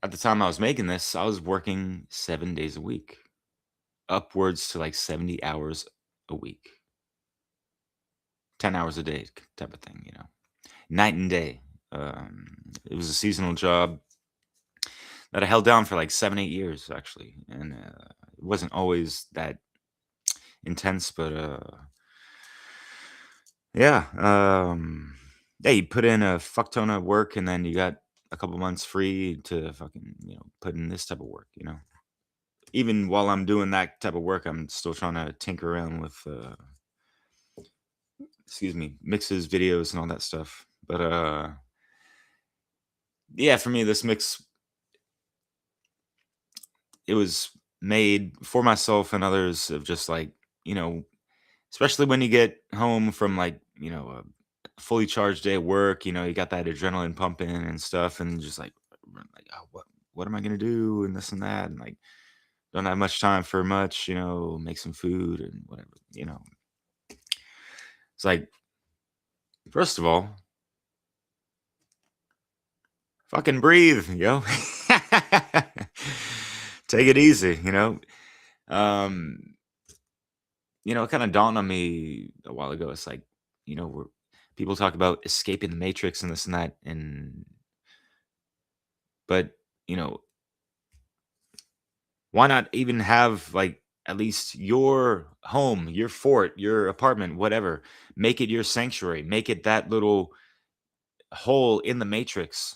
at the time I was making this, I was working 7 days a week, upwards to like 70 hours a week, 10 hours a day type of thing, night and day. It was a seasonal job that I held down for like 7, 8 years actually, and it wasn't always that intense, but yeah, yeah, you put in a fuck ton of work, and then you got a couple months free to fucking put in this type of work. Even while I'm doing that type of work, I'm still trying to tinker around with excuse me, mixes, videos, and all that stuff. But yeah, for me, this mix, it was made for myself and others of just like, especially when you get home from like, a fully charged day at work, you got that adrenaline pumping and stuff, and just like, oh, what am I gonna do, and this and that, and like don't have much time for much, make some food and whatever. It's like, first of all, fucking breathe, yo. Take it easy, it kind of dawned on me a while ago. It's like, we're people talk about escaping the matrix and this and that, but why not even have like at least your home, your fort, your apartment, whatever, make it your sanctuary, make it that little hole in the matrix,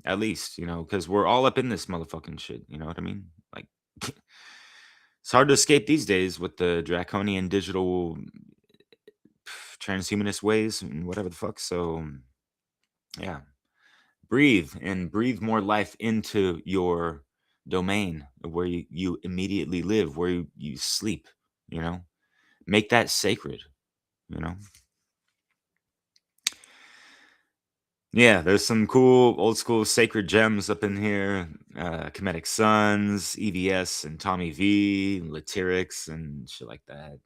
at least, because we're all up in this motherfucking shit, you know what I mean? Like, it's hard to escape these days with the draconian digital transhumanist ways and whatever the fuck. So yeah, breathe and breathe more life into your domain where you immediately live, where you sleep, make that sacred, you know yeah, there's some cool old school sacred gems up in here. Comedic Sons, EVS and Tommy V, Latyrix and shit like that.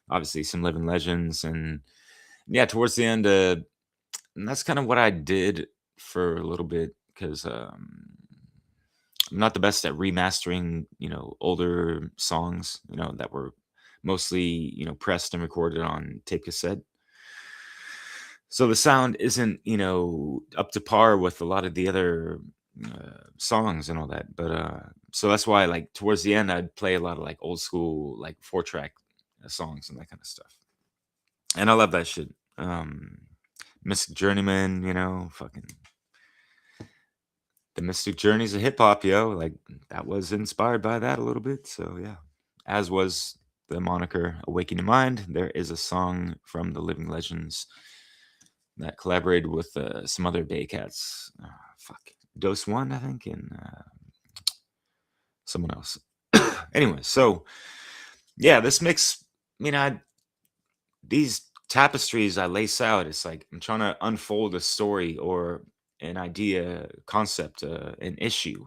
Obviously some living legends. And yeah, towards the end, and that's kind of what I did for a little bit, because I'm not the best at remastering, older songs, that were mostly, pressed and recorded on tape cassette. So the sound isn't, up to par with a lot of the other songs and all that. But so that's why, like, towards the end, I'd play a lot of like old school, like 4-track songs and that kind of stuff. And I love that shit. Mystic Journeyman, fucking the Mystic Journeys of hip hop, yo. Like, that was inspired by that a little bit. So yeah, as was the moniker AwakenYaMind. There is a song from the Living Legends that collaborated with some other Bay Cats. Dose One, I think, and someone else. Anyway, so yeah, this mix, these tapestries I lace out, it's like I'm trying to unfold a story or an idea, concept, an issue,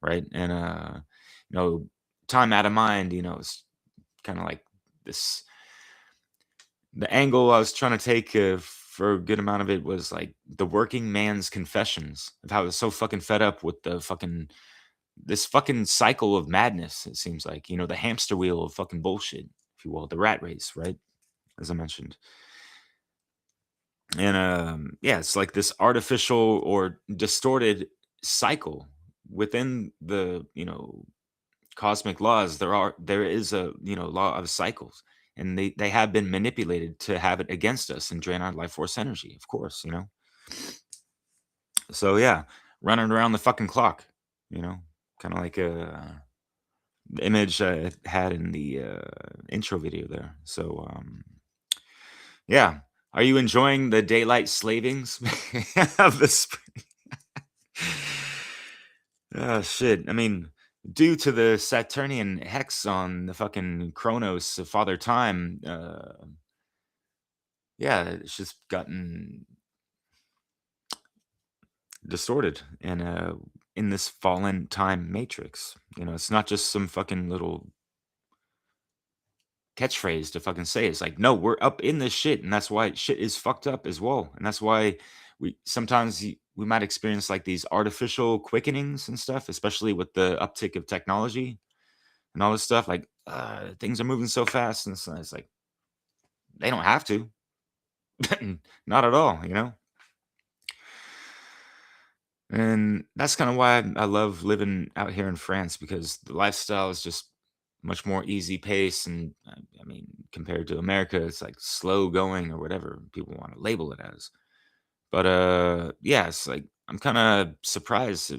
right? And time out of mind, it's kind of like this. The angle I was trying to take for a good amount of it was like the working man's confessions of how I was so fucking fed up with this fucking cycle of madness. It seems like, the hamster wheel of fucking bullshit, if you will, the rat race, right? As I mentioned. And yeah, it's like this artificial or distorted cycle within the, cosmic laws. There is a, law of cycles, and they have been manipulated to have it against us and drain our life force energy, of course. So yeah, running around the fucking clock, kind of like the image I had in the intro video there. So yeah, are you enjoying the daylight slavings of the spring? Oh shit, I mean, due to the Saturnian hex on the fucking Chronos of Father Time, yeah, it's just gotten distorted and in this fallen time matrix. You know, it's not just some fucking little catchphrase to fucking say. It's like, no, we're up in this shit, and that's why shit is fucked up as well. And that's why we sometimes we might experience like these artificial quickenings and stuff, especially with the uptick of technology and all this stuff. Like things are moving so fast, and it's like they don't have to. Not at all, you know. And that's kind of why I love living out here in France, because the lifestyle is just much more easy pace. And I mean, compared to America, it's like slow going or whatever people want to label it as. But yeah, it's like I'm kind of surprised,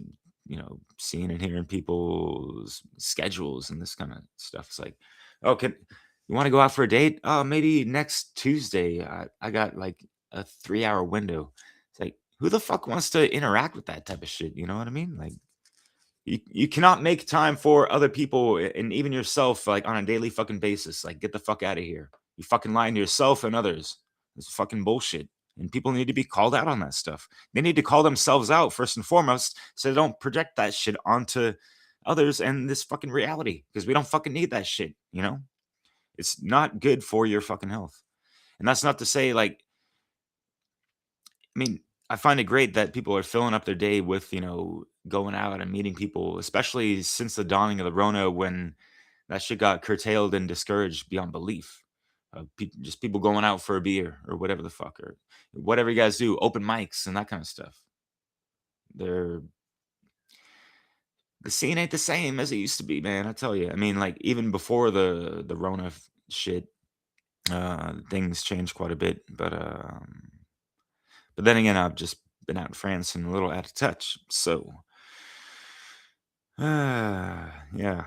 you know, seeing and hearing people's schedules and this kind of stuff. It's like, oh, can you want to go out for a date? Oh, maybe next Tuesday. I got like a 3 hour window. It's like, who the fuck wants to interact with that type of shit? You know what I mean? Like, you cannot make time for other people and even yourself like on a daily fucking basis. Like, get the fuck out of here. You fucking lying to yourself and others. It's fucking bullshit. And people need to be called out on that stuff. They need to call themselves out first and foremost, so they don't project that shit onto others and this fucking reality, because we don't fucking need that shit, you know? It's not good for your fucking health. And that's not to say like, I mean, I find it great that people are filling up their day with, you know, going out and meeting people, especially since the dawning of the Rona, when that shit got curtailed and discouraged beyond belief. Just people going out for a beer or whatever the fuck, or whatever you guys do, open mics and that kind of stuff. They're The scene ain't the same as it used to be, man. I tell you. I mean, like even before the Rona shit, things changed quite a bit. But then again, I've just been out in France and a little out of touch. So, yeah,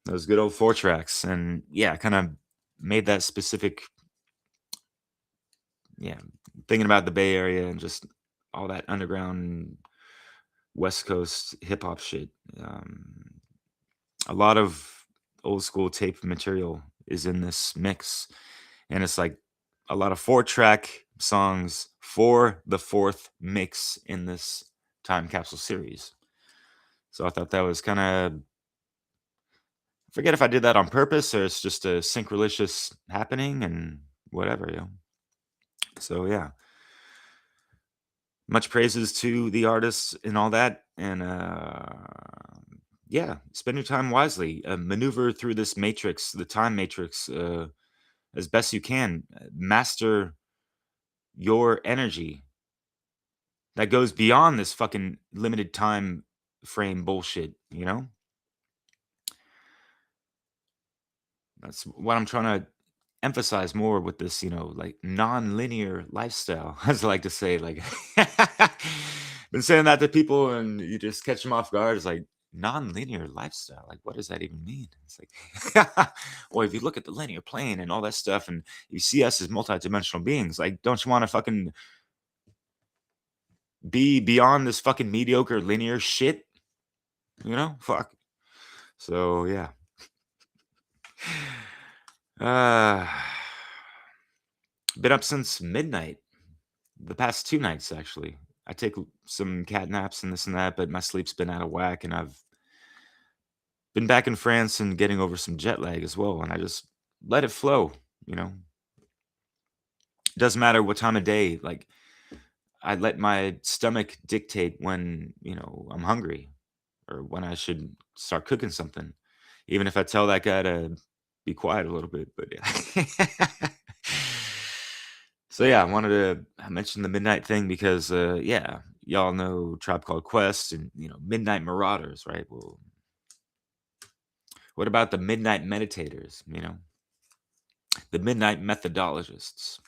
those good old 4 tracks, and yeah, kind of made that specific, yeah, thinking about the Bay Area and just all that underground West Coast hip hop shit. A lot of old school tape material is in this mix, and it's like a lot of 4 track songs for the 4th mix in this time capsule series. So I thought that was kind of, forget if I did that on purpose or it's just a synchronicious happening and whatever, you know. So yeah, much praises to the artists and all that. And yeah, spend your time wisely. Maneuver through this matrix, the time matrix, as best you can. Master your energy that goes beyond this fucking limited time frame bullshit, you know? That's what I'm trying to emphasize more with this, you know, like non-linear lifestyle, as I like to say. Like, been saying that to people, and you just catch them off guard. It's like non-linear lifestyle. Like, what does that even mean? It's like, well, if you look at the linear plane and all that stuff, and you see us as multidimensional beings, like, don't you want to fucking be beyond this fucking mediocre linear shit? You know, fuck. So yeah. Uh, been up since midnight. The past 2 nights, actually. I take some cat naps and this and that, but my sleep's been out of whack, and I've been back in France and getting over some jet lag as well, and I just let it flow, you know? It doesn't matter what time of day, like, I let my stomach dictate when, you know, I'm hungry or when I should start cooking something, even if I tell that guy to be quiet a little bit, but yeah. So yeah, I mention the midnight thing because yeah, y'all know Tribe Called Quest and, you know, Midnight Marauders, right? Well, what about the midnight meditators, you know? The midnight methodologists,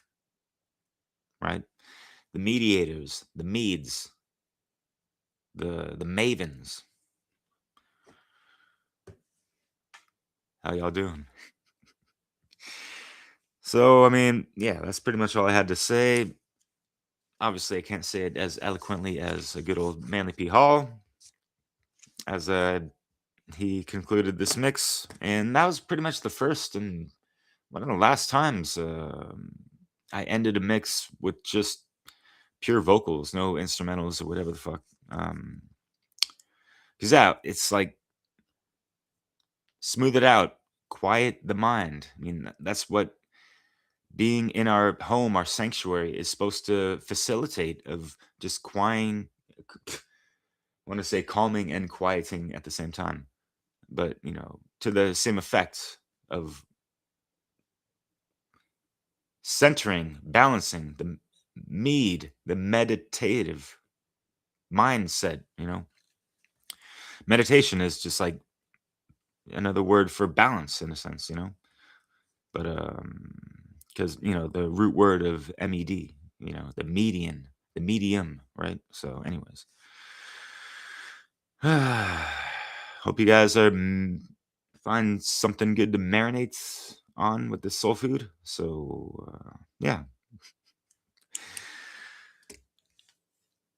right? The mediators, the meads, the mavens. How y'all doing? So, I mean, yeah, that's pretty much all I had to say. Obviously, I can't say it as eloquently as a good old Manly P. Hall, as he concluded this mix, and that was pretty much the first and one of the last times I ended a mix with just pure vocals, no instrumentals or whatever the fuck. Because yeah, it's like smooth it out, quiet the mind. I mean, that's what being in our home, our sanctuary, is supposed to facilitate, of just quieting. I want to say calming and quieting at the same time, but to the same effect of centering, balancing the the meditative mindset. Meditation is just like another word for balance in a sense, but because the root word of med, the median, the medium, right? So anyways, hope you guys are find something good to marinate on with this soul food. So yeah,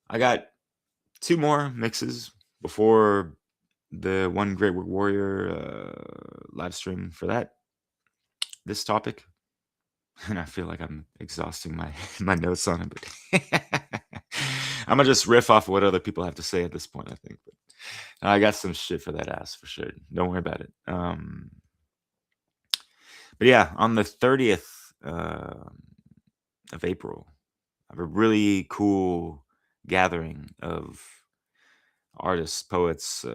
I got 2 more mixes before the One Great Warrior live stream for this topic, and I feel like I'm exhausting my my notes on it, but I'm gonna just riff off what other people have to say at this point, I think. But I got some shit for that ass for sure. Don't worry about it. But yeah, on the 30th of April, I have a really cool gathering of artists, poets,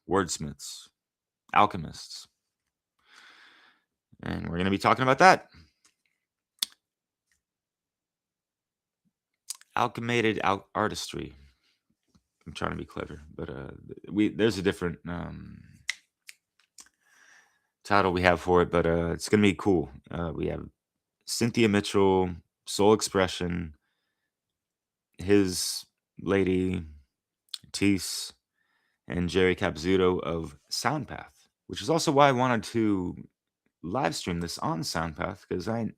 wordsmiths, alchemists, and we're going to be talking about that. Alchemated artistry. I'm trying to be clever, but there's a different title we have for it, but it's gonna be cool. We have Cynthia Mitchell, Soul Expression, his lady Tease, and Jerry Capzuto of Soundpath, which is also why I wanted to live stream this on Soundpath, because I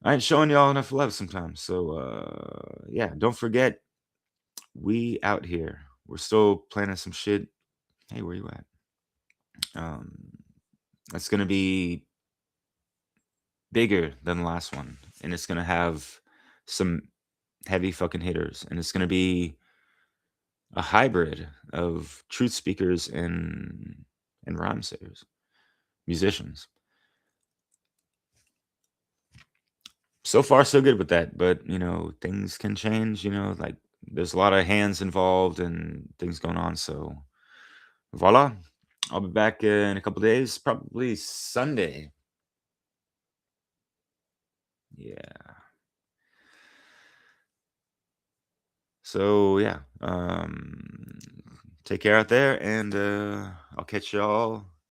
ain't showing y'all enough love sometimes. So yeah, don't forget, we out here. We're still planning some shit. Hey, where you at? It's gonna be bigger than the last one, and it's gonna have some heavy fucking hitters, and it's gonna be a hybrid of truth speakers and rhyme sayers, musicians. So far, so good with that, but things can change. Like there's a lot of hands involved and things going on. So voila, I'll be back in a couple days, probably Sunday. Yeah. So yeah, take care out there, and I'll catch y'all